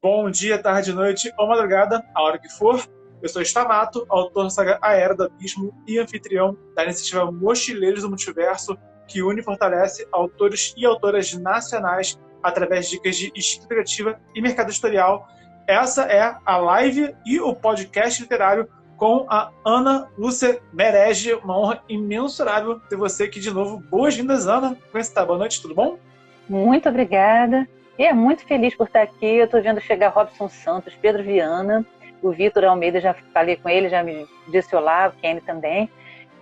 Bom dia, tarde, noite ou madrugada, a hora que for. Eu sou Stamato, autor da saga A Era do Abismo e anfitrião da iniciativa Mochileiros do Multiverso, que une e fortalece autores e autoras nacionais através de dicas de escrita criativa e mercado editorial. Essa é a live e o podcast literário com a Ana Lúcia Merege. Uma honra imensurável ter você aqui de novo. Boas-vindas, Ana. Como é que está? Boa noite, tudo bom? Muito obrigada. E é muito feliz por estar aqui. Eu estou vendo chegar Robson Santos, Pedro Viana, o Vitor Almeida, já falei com ele, já me disse olá, o Kenny também.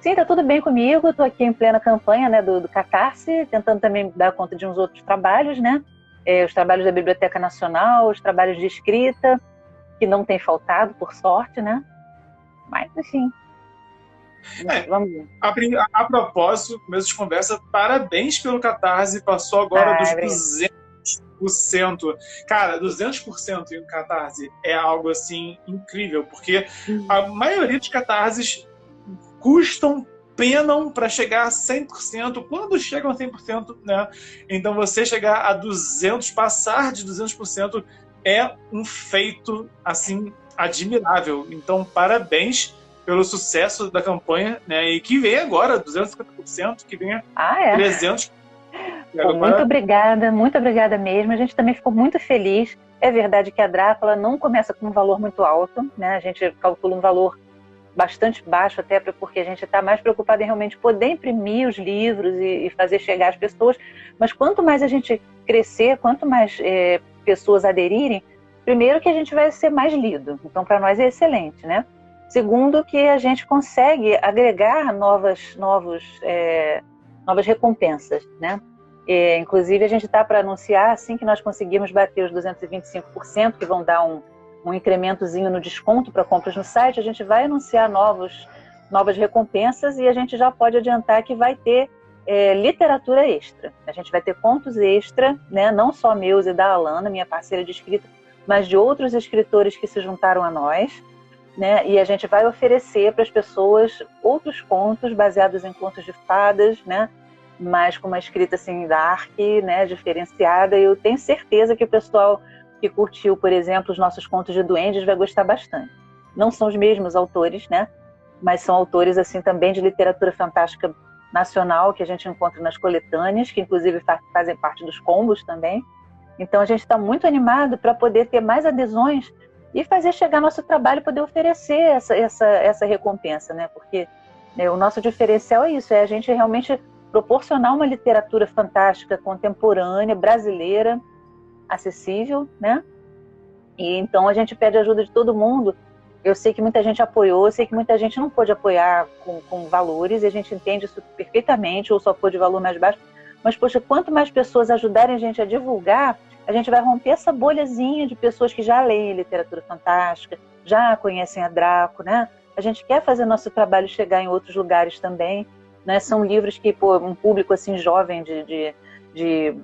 Sim, está tudo bem comigo. Estou aqui em plena campanha, né, do Catarse, tentando também dar conta de uns outros trabalhos, né? Os trabalhos da Biblioteca Nacional, os trabalhos de escrita, que não tem faltado, por sorte, né? Mas, enfim. Vamos ver. A propósito, começo de conversa, parabéns pelo Catarse, passou agora dos 200%. Cara, 200% em Catarse é algo assim incrível, porque a maioria dos Catarses custam, penam para chegar a 100%, quando chegam a 100%, né? Então você chegar a 200%, passar de 200% é um feito assim admirável. Então parabéns pelo sucesso da campanha, né? E que vem agora 250%, que venha 300%. Pô, muito obrigada mesmo. A gente também ficou muito feliz. É verdade que a Drácula não começa com um valor muito alto, né? A gente calcula um valor bastante baixo, até porque a gente está mais preocupado em realmente poder imprimir os livros e fazer chegar às pessoas. Mas quanto mais a gente crescer, quanto mais pessoas aderirem, primeiro que a gente vai ser mais lido. Então, para nós é excelente, né? Segundo, que a gente consegue agregar novas recompensas, né? Inclusive, a gente está para anunciar, assim que nós conseguirmos bater os 225%, que vão dar um incrementozinho no desconto para compras no site, a gente vai anunciar novas recompensas e a gente já pode adiantar que vai ter literatura extra. A gente vai ter contos extra, né? Não só meus e da Alana, minha parceira de escrita, mas de outros escritores que se juntaram a nós. Né? E a gente vai oferecer para as pessoas outros contos baseados em contos de fadas, né? Mas com uma escrita assim dark, né? Diferenciada. E eu tenho certeza que o pessoal que curtiu, por exemplo, os nossos contos de duendes vai gostar bastante. Não são os mesmos autores, né? Mas são autores assim também de literatura fantástica nacional que a gente encontra nas coletâneas, que inclusive fazem parte dos combos também. Então a gente está muito animado para poder ter mais adesões e fazer chegar nosso trabalho e poder oferecer essa recompensa, né? Porque o nosso diferencial é isso, é a gente realmente proporcionar uma literatura fantástica, contemporânea, brasileira, acessível, né? E então a gente pede ajuda de todo mundo. Eu sei que muita gente apoiou, eu sei que muita gente não pôde apoiar com valores, e a gente entende isso perfeitamente, ou só pôde valor mais baixo. Mas, poxa, quanto mais pessoas ajudarem a gente a divulgar, a gente vai romper essa bolhazinha de pessoas que já leem literatura fantástica, já conhecem a Draco, né? A gente quer fazer nosso trabalho chegar em outros lugares também, né? São livros que um público assim jovem de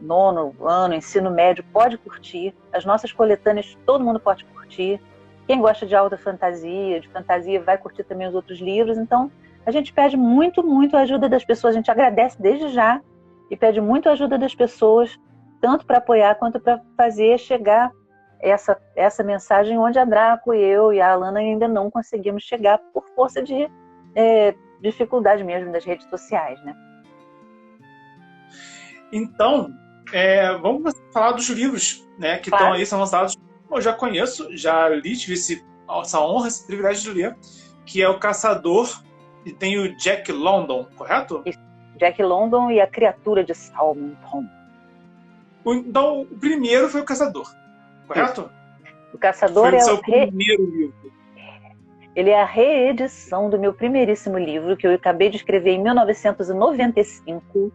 nono ano, ensino médio, pode curtir. As nossas coletâneas, todo mundo pode curtir. Quem gosta de alta fantasia, de fantasia, vai curtir também os outros livros. Então, a gente pede muito, muito a ajuda das pessoas. A gente agradece desde já e pede muito a ajuda das pessoas, tanto para apoiar quanto para fazer chegar essa mensagem onde a Draco, eu e a Alana ainda não conseguimos chegar por força de dificuldade mesmo das redes sociais, né? Então, vamos falar dos livros, né, que estão aí, são lançados. Eu já conheço, já li, tive essa honra, esse privilégio de ler, que é O Caçador, e tem o Jack London, correto? Isso. Jack London e a Criatura de Salmon Tom. Então, o primeiro foi O Caçador, correto? Isso. O Caçador foi o seu primeiro livro. Ele é a reedição do meu primeiríssimo livro, que eu acabei de escrever em 1995,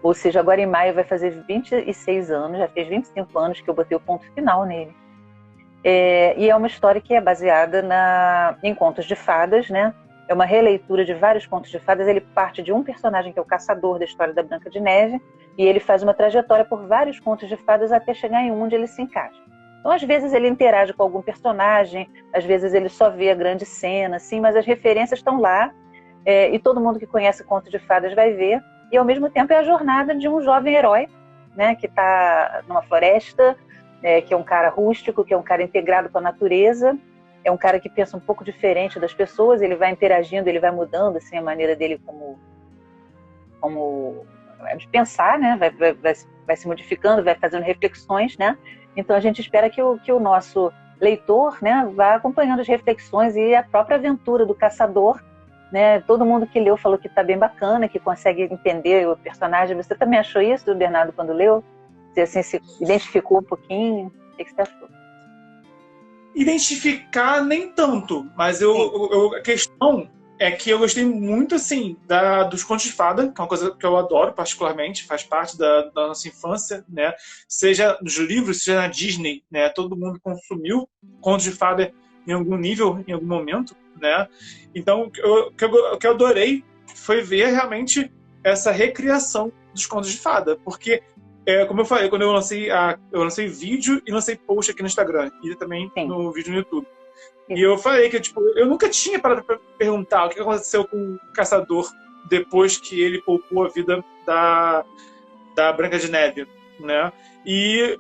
ou seja, agora em maio vai fazer 26 anos, já fez 25 anos que eu botei o ponto final nele. E é uma história que é baseada em contos de fadas, né? É uma releitura de vários contos de fadas. Ele parte de um personagem que é o caçador da história da Branca de Neve, e ele faz uma trajetória por vários contos de fadas até chegar em um onde ele se encaixa. Então, às vezes ele interage com algum personagem, às vezes ele só vê a grande cena, assim, mas as referências estão lá, e todo mundo que conhece contos de fadas vai ver, e ao mesmo tempo é a jornada de um jovem herói, né, que está numa floresta, que é um cara rústico, que é um cara integrado com a natureza, é um cara que pensa um pouco diferente das pessoas, ele vai interagindo, ele vai mudando assim, a maneira dele como de pensar, né? Vai se modificando, vai fazendo reflexões, né? Então a gente espera que o nosso leitor, né, vá acompanhando as reflexões e a própria aventura do caçador, né? Todo mundo que leu falou que está bem bacana, que consegue entender o personagem. Você também achou isso, Bernardo, quando leu? Você assim, se identificou um pouquinho? O que você achou? Identificar nem tanto, mas a questão é que eu gostei muito, assim, dos contos de fada, que é uma coisa que eu adoro particularmente, faz parte da nossa infância, né? Seja nos livros, seja na Disney, né? Todo mundo consumiu contos de fada em algum nível, em algum momento, né? Então, o que eu adorei foi ver realmente essa recriação dos contos de fada, porque como eu falei, quando eu lancei vídeo e lancei post aqui no Instagram e também no vídeo no YouTube. Sim. E eu falei que eu nunca tinha parado para perguntar o que aconteceu com o caçador depois que ele poupou a vida da Branca de Neve, né? E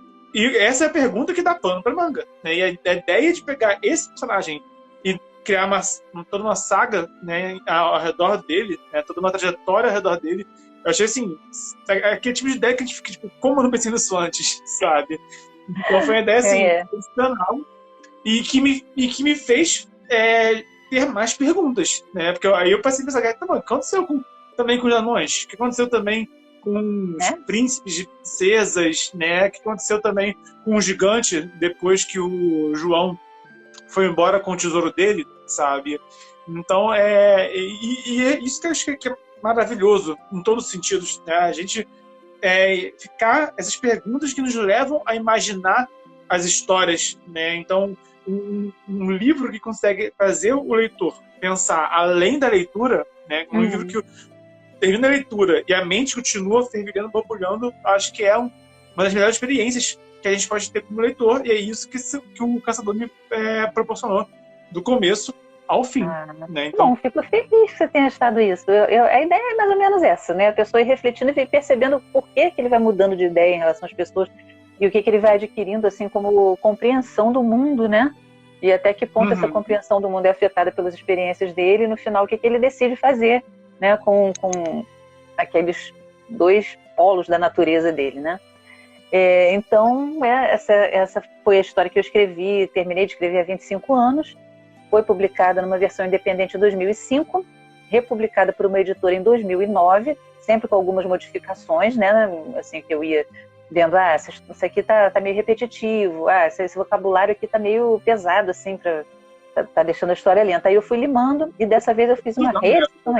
essa é a pergunta que dá pano para manga, né? E a ideia de pegar esse personagem e criar toda uma saga, né, ao redor dele, né, toda uma trajetória ao redor dele, eu achei assim, aquele tipo de ideia que a gente fica, tipo, como eu não pensei nisso antes, sabe? Então foi uma ideia assim, profissional e que me fez ter mais perguntas, né? Porque aí eu passei a pensar, o que aconteceu também com os anões? O que aconteceu também com os príncipes de princesas, né? O que aconteceu também com o gigante depois que o João foi embora com o tesouro dele, sabe? Então, é isso que eu acho que é maravilhoso, em todos os sentidos, né? A gente ficar essas perguntas que nos levam a imaginar as histórias, né? Então, um livro que consegue fazer o leitor pensar além da leitura, né? Um livro que termina a leitura e a mente continua fervilhando, borbulhando, acho que é uma das melhores experiências que a gente pode ter como leitor, e é isso que o Caçador me proporcionou do começo ao fim. Né? Então, bom, fico feliz que você tenha achado isso. A ideia é mais ou menos essa, né? A pessoa ir refletindo e percebendo por que ele vai mudando de ideia em relação às pessoas e o que ele vai adquirindo, assim, como compreensão do mundo, né? E até que ponto essa compreensão do mundo é afetada pelas experiências dele e no final o que ele decide fazer, né? Com aqueles dois polos da natureza dele, né? Então, essa foi a história que eu escrevi, terminei de escrever há 25 anos, foi publicada numa versão independente em 2005, republicada por uma editora em 2009, sempre com algumas modificações, né? Assim, que eu ia vendo, isso aqui tá meio repetitivo, esse vocabulário aqui tá meio pesado, assim, tá deixando a história lenta. Aí eu fui limando, e dessa vez eu fiz uma reedição.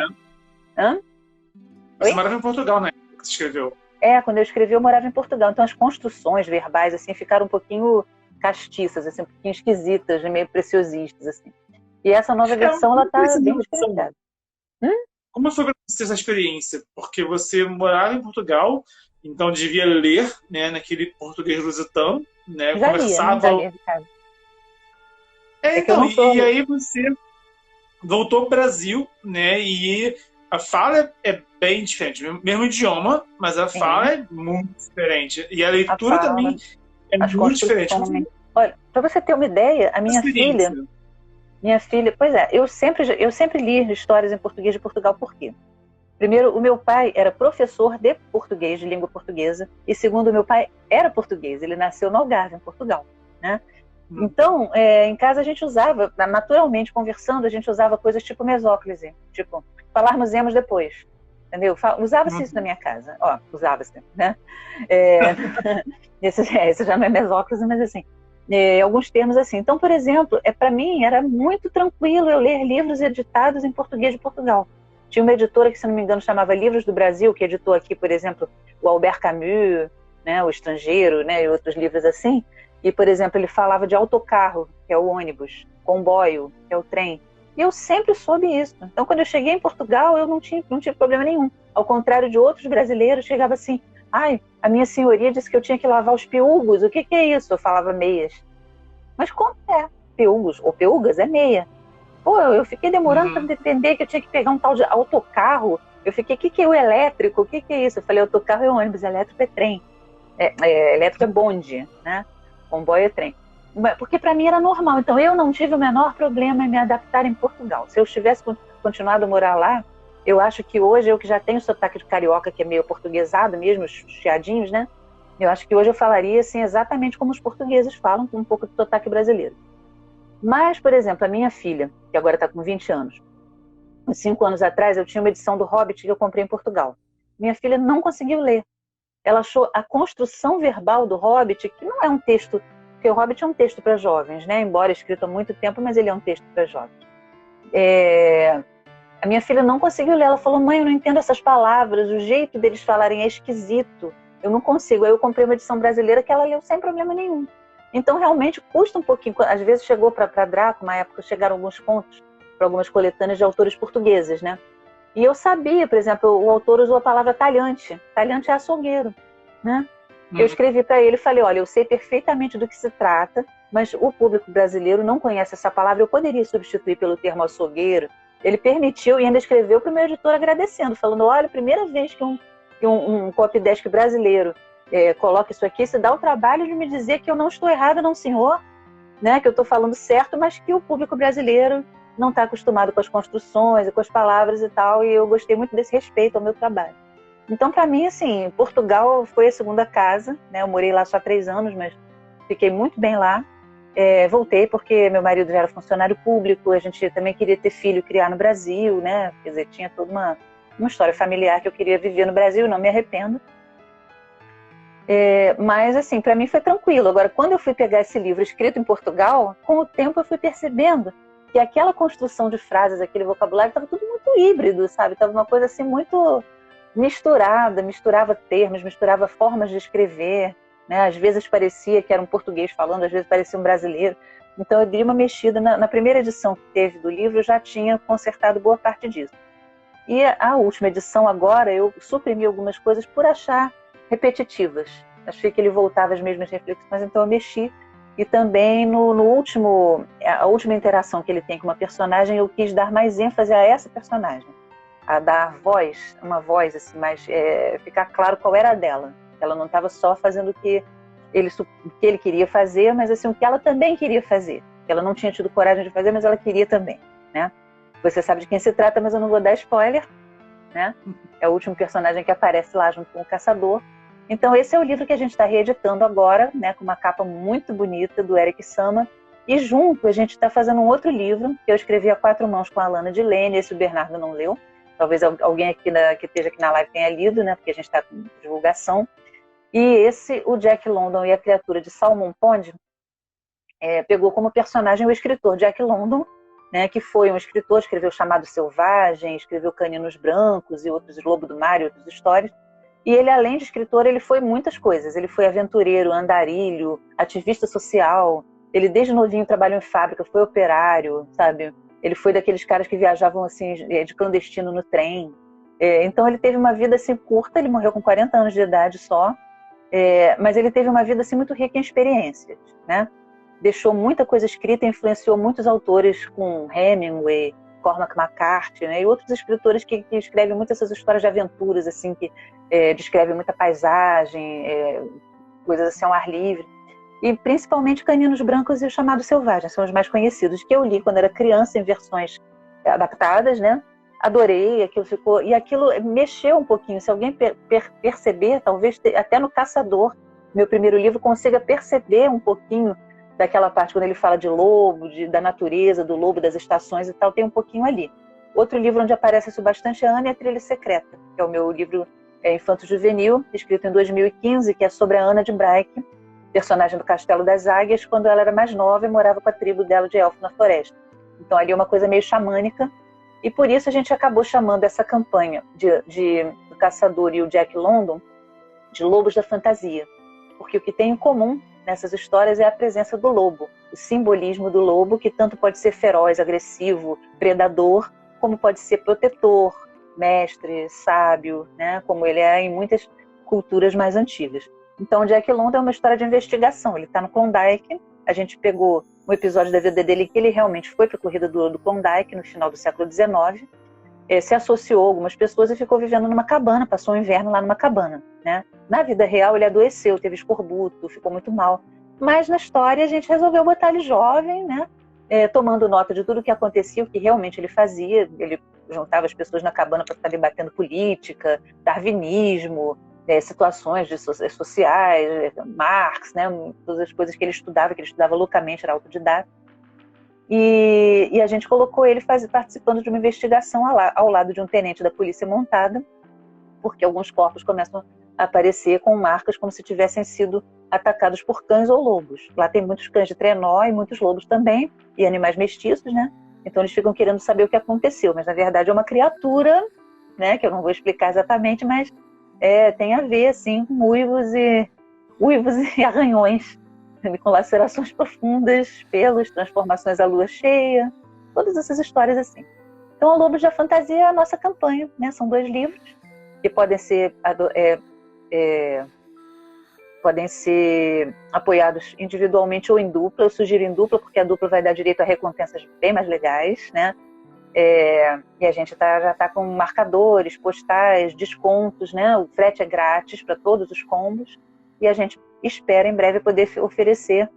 Você morava em Portugal, né? Que você escreveu. Quando eu escrevi, eu morava em Portugal. Então, as construções verbais, assim, ficaram um pouquinho castiças, assim, um pouquinho esquisitas, meio preciosistas, assim. E essa nova versão, ela tá bem diferenciada. Como foi para você essa experiência? Porque você morava em Portugal, então devia ler, né, naquele português lusitano, né? Já conversava. Lia de casa. Então, e aí você voltou para o Brasil, né? E a fala é bem diferente, mesmo idioma, mas a fala é muito diferente. E a leitura também é muito diferente. Olha, para você ter uma ideia, a minha filha, pois é, eu sempre li histórias em português de Portugal. Por quê? Primeiro, o meu pai era professor de português, de língua portuguesa, e segundo, o meu pai era português, ele nasceu no Algarve, em Portugal, né? Então, em casa a gente usava, naturalmente conversando, a gente usava coisas tipo mesóclise, tipo, falarmos depois, entendeu? Usava-se isso na minha casa, usava-se, né? Esse já não é mesóclise, mas assim, alguns termos assim. Então, por exemplo, para mim era muito tranquilo eu ler livros editados em português de Portugal. Tinha uma editora que, se não me engano, chamava Livros do Brasil, que editou aqui, por exemplo, o Albert Camus, né, O Estrangeiro, né, e outros livros assim. E, por exemplo, ele falava de autocarro, que é o ônibus, comboio, que é o trem. E eu sempre soube isso. Então, quando eu cheguei em Portugal, eu não tive problema nenhum. Ao contrário de outros brasileiros, chegava assim, a minha senhoria disse que eu tinha que lavar os peugos. O que é isso? Eu falava meias. Mas como é? Peugos ou peugas é meia. Pô, eu fiquei demorando para entender que eu tinha que pegar um tal de autocarro. Eu fiquei, o que é o elétrico? O que é isso? Eu falei, autocarro é ônibus, elétrico é trem. Elétrico é bonde, né? comboio e trem. Porque para mim era normal, então eu não tive o menor problema em me adaptar em Portugal. Se eu tivesse continuado a morar lá, eu acho que hoje, eu que já tenho sotaque de carioca, que é meio portuguesado mesmo, os chiadinhos, né? Eu acho que hoje eu falaria assim, exatamente como os portugueses falam, com um pouco de sotaque brasileiro. Mas, por exemplo, a minha filha, que agora está com 20 anos, uns 5 anos atrás eu tinha uma edição do Hobbit que eu comprei em Portugal. Minha filha não conseguiu ler. Ela achou a construção verbal do Hobbit, que não é um texto, porque o Hobbit é um texto para jovens, né? Embora escrito há muito tempo, mas ele é um texto para jovens. A minha filha não conseguiu ler. Ela falou: mãe, eu não entendo essas palavras, o jeito deles falarem é esquisito, eu não consigo. Aí eu comprei uma edição brasileira que ela leu sem problema nenhum. Então realmente custa um pouquinho. Às vezes chegou para Draco, uma época chegaram alguns contos para algumas coletâneas de autores portugueses, né? E eu sabia, por exemplo, o autor usou a palavra talhante. Talhante é açougueiro, né? Eu escrevi para ele e falei: olha, eu sei perfeitamente do que se trata, mas o público brasileiro não conhece essa palavra, eu poderia substituir pelo termo açougueiro. Ele permitiu e ainda escreveu para o meu editor agradecendo, falando: olha, primeira vez que um copydesk brasileiro coloca isso aqui, se dá o trabalho de me dizer que eu não estou errada, não senhor, né? Que eu estou falando certo, mas que o público brasileiro não está acostumado com as construções e com as palavras e tal, e eu gostei muito desse respeito ao meu trabalho. Então, para mim, assim, Portugal foi a segunda casa, né? Eu morei lá só 3 anos, mas fiquei muito bem lá. Voltei porque meu marido já era funcionário público, a gente também queria ter filho e criar no Brasil, né? Quer dizer, tinha toda uma história familiar que eu queria viver no Brasil, não me arrependo. Mas, assim, para mim foi tranquilo. Agora, quando eu fui pegar esse livro escrito em Portugal, com o tempo eu fui percebendo que aquela construção de frases, aquele vocabulário, estava tudo muito híbrido, sabe? Estava uma coisa assim muito misturada, misturava termos, misturava formas de escrever, né? Às vezes parecia que era um português falando, às vezes parecia um brasileiro. Então eu dei uma mexida. Na primeira edição que teve do livro, eu já tinha consertado boa parte disso. E a última edição agora, eu suprimi algumas coisas por achar repetitivas. Achei que ele voltava às mesmas reflexões, então eu mexi. E também a última interação que ele tem com uma personagem, eu quis dar mais ênfase a essa personagem, a dar voz, uma voz assim, mais ficar claro qual era a dela. Ela não estava só fazendo o que ele queria fazer, mas assim, o que ela também queria fazer. Ela não tinha tido coragem de fazer, mas ela queria também, né? Você sabe de quem se trata, mas eu não vou dar spoiler, né? É o último personagem que aparece lá junto com o caçador. Então esse é o livro que a gente está reeditando agora, né, com uma capa muito bonita do Eric Sama, e junto a gente está fazendo um outro livro que eu escrevi a 4 mãos com a Alana Dilene. Esse o Bernardo não leu, talvez alguém aqui que esteja aqui na live tenha lido, né, porque a gente está com divulgação. E esse, o Jack London e a Criatura de Salmon Pond, pegou como personagem o escritor Jack London, né, que foi um escritor, escreveu Chamado Selvagem, escreveu Caninos Brancos e outros, Lobo do Mar e outras histórias. E ele, além de escritor, ele foi muitas coisas. Ele foi aventureiro, andarilho, ativista social. Ele, desde novinho, trabalhou em fábrica, foi operário, sabe? Ele foi daqueles caras que viajavam assim, de clandestino no trem. Então, ele teve uma vida assim, curta. Ele morreu com 40 anos de idade só. Mas ele teve uma vida assim, muito rica em experiências, né? Deixou muita coisa escrita, influenciou muitos autores, com Hemingway, Cormac McCarthy, né, e outros escritores que escrevem muito essas histórias de aventuras, assim, que descrevem muita paisagem, coisas assim ao ar livre. E principalmente Caninos Brancos e o Chamado Selvagem, são os mais conhecidos, que eu li quando era criança em versões adaptadas, né? Adorei, aquilo mexeu um pouquinho. Se alguém perceber, talvez até no Caçador, meu primeiro livro, consiga perceber um pouquinho daquela parte quando ele fala de lobo, da natureza, do lobo, das estações e tal, tem um pouquinho ali. Outro livro onde aparece isso bastante é Ana e a Trilha Secreta, que é o meu livro infanto-juvenil, escrito em 2015, que é sobre a Ana de Braike, personagem do Castelo das Águias, quando ela era mais nova e morava com a tribo dela de elfo na floresta. Então ali é uma coisa meio xamânica, e por isso a gente acabou chamando essa campanha do Caçador e o Jack London de Lobos da Fantasia, porque o que tem em comum nessas histórias é a presença do lobo, o simbolismo do lobo, que tanto pode ser feroz, agressivo, predador, como pode ser protetor, mestre, sábio, né? Como ele é em muitas culturas mais antigas. Então, Jack London é uma história de investigação. Ele está no Klondike. A gente pegou um episódio da vida dele que ele realmente foi para a corrida do Klondike no final do século XIX, se associou a algumas pessoas e ficou vivendo numa cabana, passou o inverno lá numa cabana, né? Na vida real, ele adoeceu, teve escorbuto, ficou muito mal. Mas na história a gente resolveu botar ele jovem, né? Tomando nota de tudo o que acontecia, o que realmente ele fazia. Ele juntava as pessoas na cabana para ficar debatendo política, darwinismo, situações sociais, Marx, né? Todas as coisas que ele estudava loucamente, era autodidata. E a gente colocou ele participando de uma investigação ao lado de um tenente da polícia montada, porque alguns corpos começam a aparecer com marcas como se tivessem sido atacados por cães ou lobos. Lá tem muitos cães de trenó e muitos lobos também, e animais mestiços, né? Então eles ficam querendo saber o que aconteceu, mas na verdade é uma criatura, né? Que eu não vou explicar exatamente, mas tem a ver, assim, com uivos e arranhões, com lacerações profundas, pelos, transformações à lua cheia, todas essas histórias assim. Então, o Lobos da Fantasia é a nossa campanha, né? São 2 livros que podem ser apoiados individualmente ou em dupla. Eu sugiro em dupla, porque a dupla vai dar direito a recompensas bem mais legais, né? E a gente já está com marcadores, postais, descontos, né? O frete é grátis para todos os combos. E a gente espera em breve poder oferecer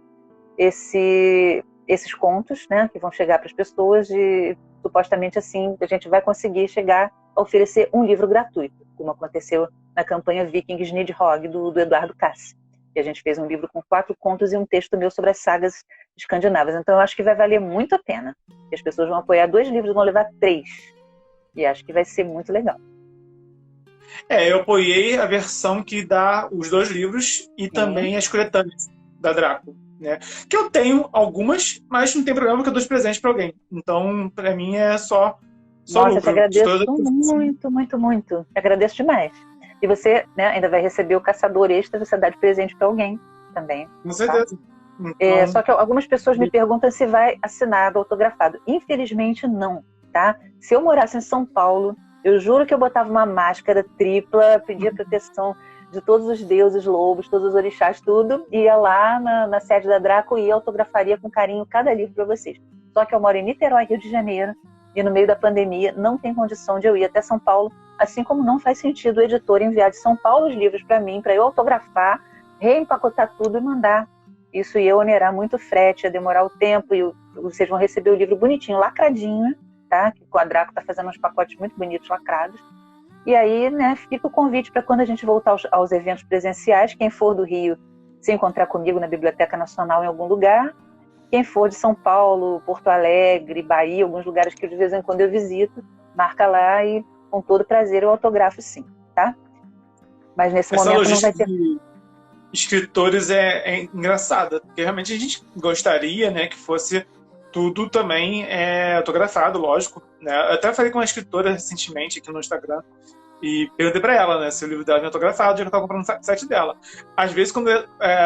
esses contos, né? Que vão chegar para as pessoas e supostamente assim a gente vai conseguir chegar a oferecer um livro gratuito, como aconteceu na campanha Vikings Nidhogg do Eduardo Cassi. E a gente fez um livro com 4 contos e um texto meu sobre as sagas escandinavas. Então eu acho que vai valer muito a pena. E as pessoas vão apoiar 2 livros, vão levar 3. E acho que vai ser muito legal. Eu apoiei a versão que dá os 2 livros e também as coletâneas da Draco, né? Que eu tenho algumas, mas não tem problema que eu dou de presente para alguém. Então, para mim é só Nossa, lucro. eu te agradeço muito, muito, muito. Te agradeço demais. E você, né, ainda vai receber o caçador extra, você dá de presente para alguém também. Com certeza. Tá? Então... Só que algumas pessoas me perguntam se vai assinado, autografado. Infelizmente, não, tá? Se eu morasse em São Paulo, eu juro que eu botava uma máscara tripla, pedia proteção de todos os deuses lobos, todos os orixás, tudo, ia lá na sede da Draco e autografaria com carinho cada livro para vocês. Só que eu moro em Niterói, Rio de Janeiro, e no meio da pandemia não tem condição de eu ir até São Paulo, assim como não faz sentido o editor enviar de São Paulo os livros para mim, para eu autografar, reempacotar tudo e mandar. Isso ia onerar muito o frete, ia demorar o tempo, e vocês vão receber o livro bonitinho, lacradinho, tá? Que o Draco está fazendo uns pacotes muito bonitos, lacrados. E aí, né, fica o convite para quando a gente voltar aos eventos presenciais, quem for do Rio, se encontrar comigo na Biblioteca Nacional em algum lugar, quem for de São Paulo, Porto Alegre, Bahia, alguns lugares que de vez em quando eu visito, marca lá e com todo prazer eu autografo sim, tá? Mas nesse momento não vai ter... escritores é engraçada, porque realmente a gente gostaria, né, que fosse tudo também autografado, lógico, né? Eu até falei com uma escritora recentemente aqui no Instagram e perguntei para ela, né, se o livro dela vinha autografado, já que eu estava comprando no site dela. Às vezes, quando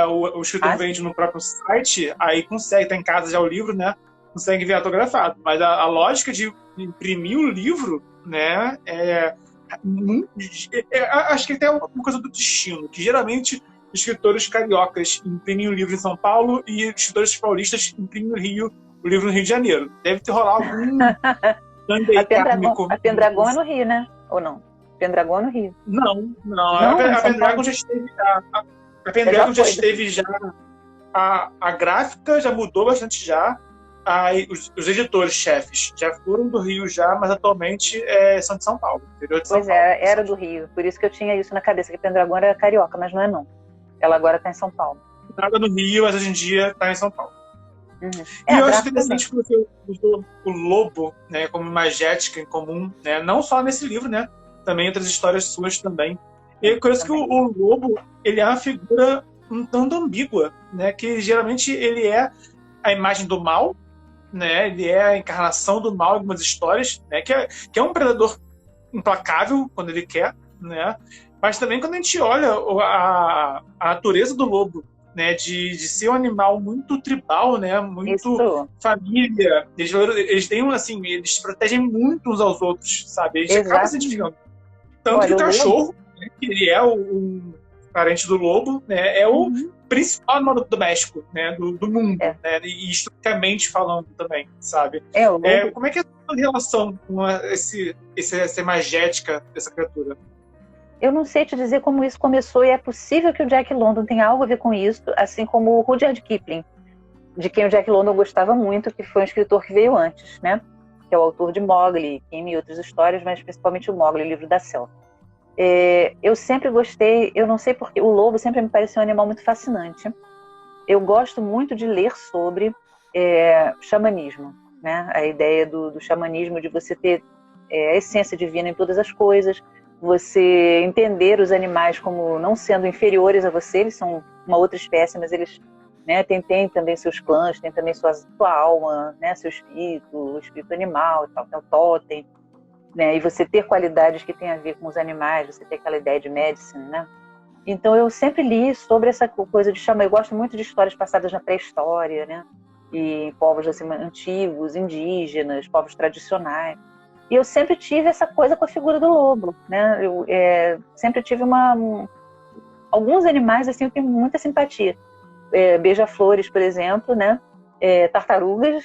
o escritor vende no próprio site, aí consegue, tá em casa já o livro, né, consegue ver autografado. Mas a lógica de imprimir o livro, né, acho que tem uma coisa do destino, que geralmente escritores cariocas imprimem o livro em São Paulo e escritores paulistas imprimem o livro no Rio de Janeiro. Deve ter rolado algum... A Pendragon é no Rio, né? Ou não? Pendragon é no Rio. Não. A Pendragon já esteve... A Pendragon já esteve já... A gráfica já mudou bastante já. Os editores-chefes já foram do Rio já, mas atualmente são de São Paulo. Interior de São Paulo. Era do Rio. Por isso que eu tinha isso na cabeça, que a Pendragon era carioca, mas não é não. Ela agora está em São Paulo. Nada no Rio, mas hoje em dia está em São Paulo. E eu acho interessante que você usou o lobo, né, como imagética em comum, né, não só nesse livro, né, também outras histórias suas também. E é curioso que o lobo, ele é uma figura um tanto ambígua, né, que geralmente ele é a imagem do mal, né, ele é a encarnação do mal em algumas histórias, né, que é um predador implacável quando ele quer, né, mas também quando a gente olha a natureza do lobo, né, de ser um animal muito tribal, né, muito família. Eles têm assim, eles protegem muito uns aos outros, sabe? Eles acabam se identificando. Tanto que o cachorro, né, que ele é um parente do lobo, né, é o principal animal doméstico, né, do mundo, né, e historicamente falando também, sabe? Como é que é a sua relação com essa imagética dessa criatura? Eu não sei te dizer como isso começou, e é possível que o Jack London tenha algo a ver com isso, assim como o Rudyard Kipling, de quem o Jack London gostava muito, que foi um escritor que veio antes, né? Que é o autor de Mowgli, Kim e outras histórias, mas principalmente o Mowgli, o livro da selva. Eu sempre gostei, eu não sei porque, o lobo sempre me pareceu um animal muito fascinante. Eu gosto muito de ler sobre xamanismo, né? A ideia do xamanismo, de você ter a essência divina em todas as coisas, você entender os animais como não sendo inferiores a você, eles são uma outra espécie, mas eles, né, têm também seus clãs, têm também sua alma, né, seu espírito, o espírito animal, e tal, tem o totem, né, e você ter qualidades que têm a ver com os animais, você ter aquela ideia de medicine, né? Então eu sempre li sobre essa coisa de xamã. Eu gosto muito de histórias passadas na pré-história, né? E em povos assim, antigos, indígenas, povos tradicionais. E eu sempre tive essa coisa com a figura do lobo, né? Eu sempre tive alguns animais assim, eu tenho muita simpatia. Beija-flores, por exemplo, né? Tartarugas,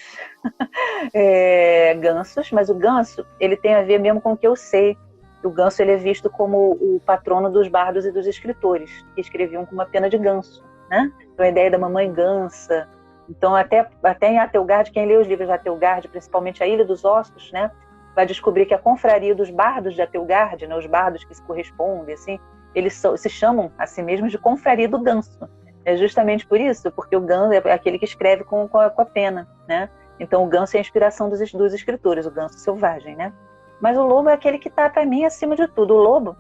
gansos, mas o ganso, ele tem a ver mesmo com o que eu sei. O ganso, ele é visto como o patrono dos bardos e dos escritores, que escreviam com uma pena de ganso, né? Então a ideia da mamãe gansa. Então até em Atelgard, quem lê os livros de Atelgard, principalmente a Ilha dos Ossos, né, vai descobrir que a confraria dos bardos de Atelgard, né, os bardos que se correspondem, assim, eles se chamam a si mesmos de confraria do ganso. É justamente por isso, porque o ganso é aquele que escreve com a pena, né? Então o ganso é a inspiração dos escritores, o ganso selvagem, né? Mas o lobo é aquele que está, para mim, acima de tudo. O lobo,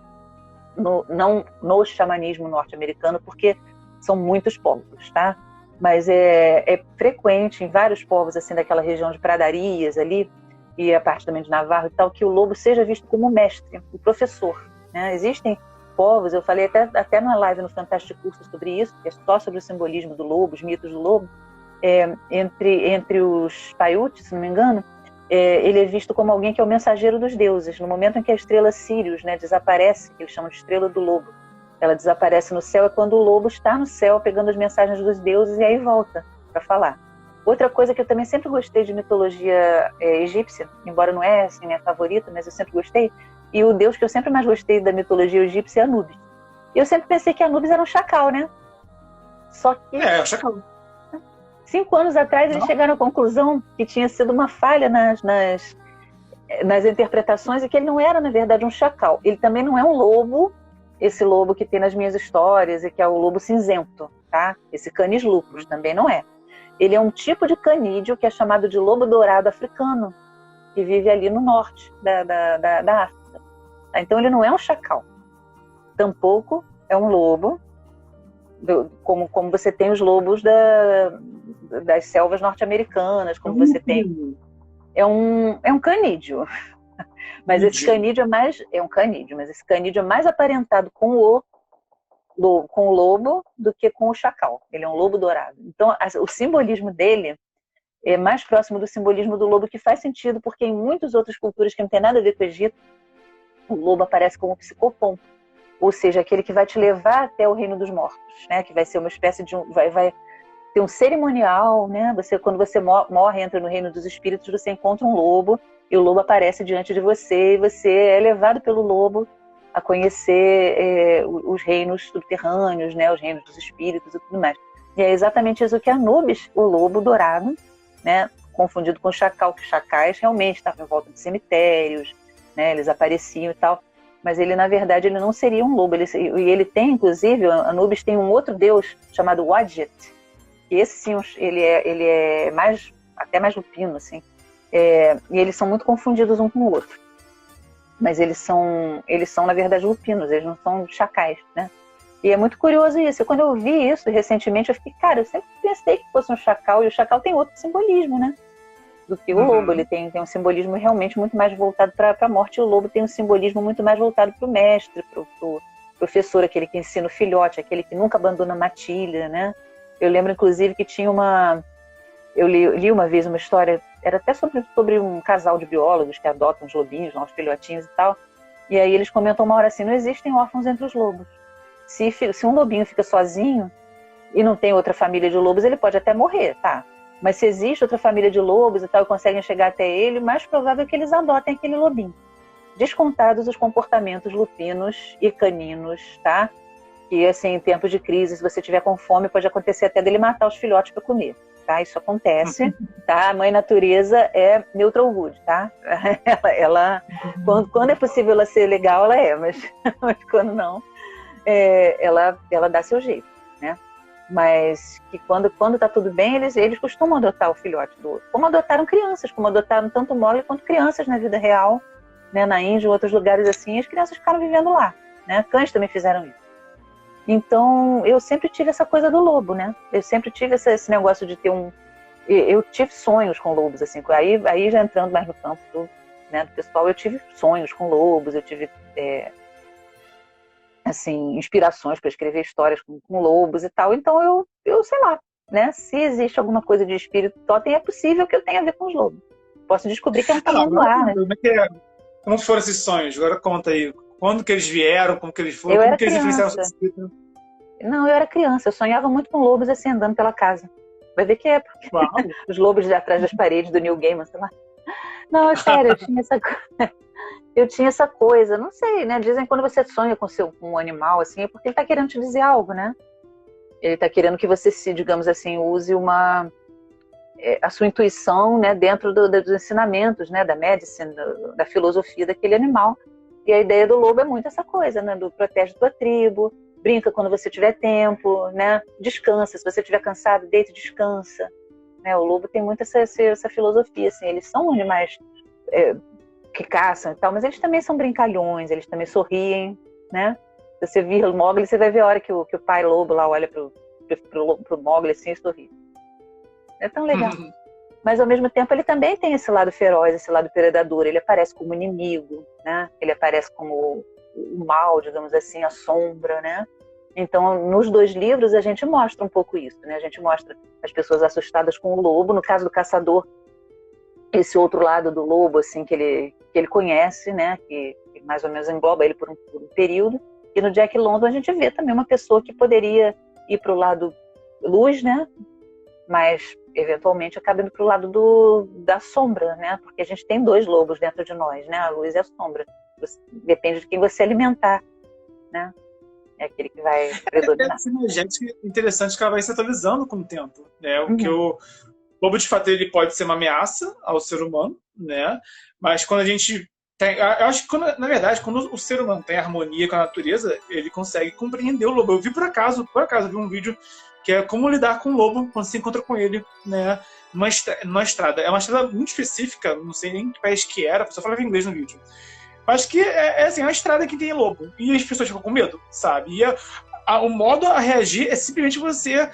não no xamanismo norte-americano, porque são muitos povos, tá? Mas é frequente em vários povos, assim, daquela região de pradarias ali, e a parte também de Navarro e tal, que o lobo seja visto como o mestre, o professor, né? Existem povos, eu falei até numa live no Fantástico Curso sobre isso, que é só sobre o simbolismo do lobo, os mitos do lobo, entre os Paiutes, se não me engano, ele é visto como alguém que é o mensageiro dos deuses. No momento em que a estrela Sirius, né, desaparece, que eles chamam de estrela do lobo, ela desaparece no céu, é quando o lobo está no céu pegando as mensagens dos deuses e aí volta para falar. Outra coisa que eu também sempre gostei de mitologia egípcia, embora não é assim, minha favorita, mas eu sempre gostei, e o deus que eu sempre mais gostei da mitologia egípcia é Anubis. E eu sempre pensei que Anubis era um chacal, né? Só que... É um chacal. 5 anos atrás eles chegaram à conclusão que tinha sido uma falha nas interpretações e que ele não era, na verdade, um chacal. Ele também não é um lobo, esse lobo que tem nas minhas histórias, e que é o lobo cinzento, tá? Esse Canis lupus também não é. Ele é um tipo de canídeo que é chamado de lobo dourado africano, que vive ali no norte da África. Então ele não é um chacal. Tampouco é um lobo, como você tem os lobos das selvas norte-americanas, como você tem... É um canídeo. Mas esse canídeo é um canídeo, mas esse canídeo é mais aparentado com o lobo do que com o chacal. Ele é um lobo dourado. Então, o simbolismo dele é mais próximo do simbolismo do lobo, que faz sentido, porque em muitas outras culturas que não tem nada a ver com o Egito, o lobo aparece como psicopom, ou seja, aquele que vai te levar até o reino dos mortos, né? Que vai ser uma espécie de vai ter um cerimonial, né? Quando você morre, entra no reino dos espíritos, você encontra um lobo e o lobo aparece diante de você e você é levado pelo lobo a conhecer os reinos subterrâneos, né? Os reinos dos espíritos e tudo mais. E é exatamente isso que Anubis, o lobo dourado, né? Confundido com o chacal, que os chacais realmente estavam em volta de cemitérios, né? Eles apareciam e tal. Mas ele, na verdade, ele não seria um lobo. Ele tem, inclusive, Anubis tem um outro deus chamado Wadjet, que esse sim, ele é até mais lupino, assim. E eles são muito confundidos um com o outro. Mas eles são, na verdade, lupinos, eles não são chacais, né? E é muito curioso isso. E quando eu vi isso recentemente, eu fiquei, cara, eu sempre pensei que fosse um chacal, e o chacal tem outro simbolismo, né? Do que o lobo. Ele tem um simbolismo realmente muito mais voltado para a morte, e o lobo tem um simbolismo muito mais voltado para o mestre, para o professor, aquele que ensina o filhote, aquele que nunca abandona a matilha, né? Eu lembro, inclusive, que tinha eu li uma vez uma história, era até sobre um casal de biólogos que adotam os lobinhos, os filhotinhos e tal, e aí eles comentam uma hora assim, não existem órfãos entre os lobos. Se um lobinho fica sozinho e não tem outra família de lobos, ele pode até morrer, tá? Mas se existe outra família de lobos e tal, e conseguem chegar até ele, o mais provável é que eles adotem aquele lobinho. descontados os comportamentos lupinos e caninos, tá? Que, assim, em tempos de crise, se você tiver com fome, pode acontecer até dele matar os filhotes para comer, tá? Isso acontece, tá? A mãe natureza é neutral good, tá? Quando é possível ela ser legal, ela é, mas quando não, ela dá seu jeito, né? Mas que quando tá tudo bem, eles costumam adotar o filhote do outro. Como adotaram crianças, como adotaram tanto Mowgli quanto crianças na vida real, né? Na Índia, em outros lugares assim, as crianças ficaram vivendo lá, né? Cães também fizeram isso. Então, eu sempre tive essa coisa do lobo, né? Eu sempre tive esse negócio de ter eu tive sonhos com lobos, assim. Aí já entrando mais no campo do pessoal, eu tive sonhos com lobos, eu tive assim, inspirações para escrever histórias com lobos e tal. Então eu sei lá, né? Se existe alguma coisa de espírito totem, é possível que eu tenha a ver com os lobos. Posso descobrir que é um tamanho lá, né? Como foram esses sonhos? Agora conta aí. Quando que eles vieram, como que eles foram, como que eles influenciaram o seu espírito? Não, eu era criança, eu sonhava muito com lobos assim, andando pela casa. Vai ver que é, porque os lobos de atrás das paredes do Neil Gaiman, sei lá. Não, é sério, eu tinha essa coisa, não sei, né? Dizem que quando você sonha com um animal, assim, é porque ele tá querendo te dizer algo, né? Ele tá querendo que você, digamos assim, use a sua intuição, né, dentro dos ensinamentos, né, da medicine, da filosofia daquele animal. E a ideia do lobo é muito essa coisa, né, do protege tua tribo, brinca quando você tiver tempo, né, descansa, se você estiver cansado, deita e descansa. Né, o lobo tem muito essa filosofia, assim, eles são animais que caçam e tal, mas eles também são brincalhões, eles também sorriem, né? Se você vir o Mowgli, você vai ver a hora que o pai lobo lá olha pro Mowgli assim e sorri. É tão legal. Mas ao mesmo tempo ele também tem esse lado feroz, esse lado predador. Ele aparece como inimigo, né? Ele aparece como o mal, digamos assim, a sombra, né? Então, nos 2 livros a gente mostra um pouco isso, né? A gente mostra as pessoas assustadas com o lobo. No caso do caçador, esse outro lado do lobo, assim, que ele conhece, né? Que mais ou menos engloba ele por um período. E no Jack London a gente vê também uma pessoa que poderia ir para o lado luz, né? Mas eventualmente acaba indo para o lado da sombra, né? Porque a gente tem 2 lobos dentro de nós, né? A luz e a sombra. Depende de quem você alimentar, né? É aquele que vai predominar. É interessante que ela vai se atualizando com o tempo, né? Que o lobo, de fato, ele pode ser uma ameaça ao ser humano, né? Mas quando a gente tem... Eu acho que, na verdade, quando o ser humano tem harmonia com a natureza, ele consegue compreender o lobo. Eu vi por acaso vi um vídeo que é como lidar com o lobo quando se encontra com ele, né, numa estrada. É uma estrada muito específica, não sei nem que país que era, a pessoa falava inglês no vídeo. Mas que assim, é uma estrada que tem lobo. E as pessoas ficam com medo, sabe? E o modo a reagir é simplesmente você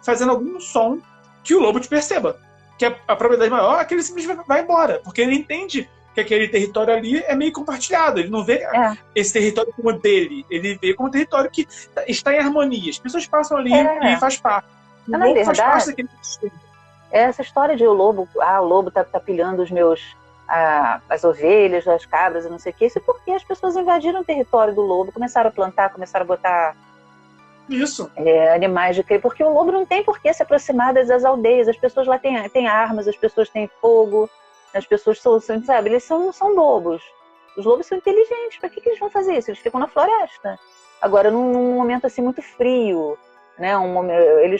fazendo algum som que o lobo te perceba. Que a probabilidade maior é que ele simplesmente vai embora, porque ele entende que aquele território ali é meio compartilhado. Ele não vê esse território como dele, ele vê como um território que está em harmonia. As pessoas passam ali e faz parte. O lobo verdade, faz parte daquele sistema. Essa história de o lobo tá pilhando as ovelhas, as cabras e não sei o que, isso é porque as pessoas invadiram o território do lobo, começaram a plantar, começaram a botar animais de cria, porque o lobo não tem por que se aproximar das aldeias. As pessoas lá têm armas, as pessoas têm fogo, as pessoas sabe, eles são lobos. Os lobos são inteligentes, para que eles vão fazer isso? Eles ficam na floresta. Agora, num momento assim muito frio, né?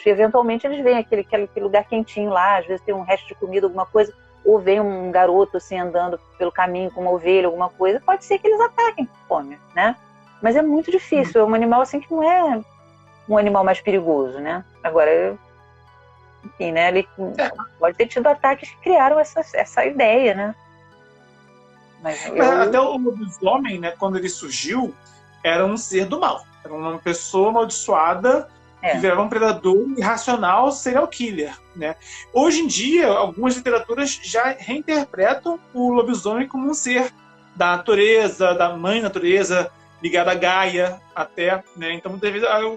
Eventualmente eles veem aquele lugar quentinho lá, às vezes tem um resto de comida, alguma coisa, ou vem um garoto assim andando pelo caminho com uma ovelha, alguma coisa, pode ser que eles ataquem com fome, né? Mas é muito difícil, é um animal assim que não é um animal mais perigoso, né? Agora, enfim, né? Ele pode ter tido ataques que criaram essa ideia, né? Mas até o lobisomem, né, quando ele surgiu, era um ser do mal. Era uma pessoa amaldiçoada que virava um predador irracional, serial killer, né? Hoje em dia, algumas literaturas já reinterpretam o lobisomem como um ser da natureza, da mãe natureza, ligada a Gaia até, né? Então,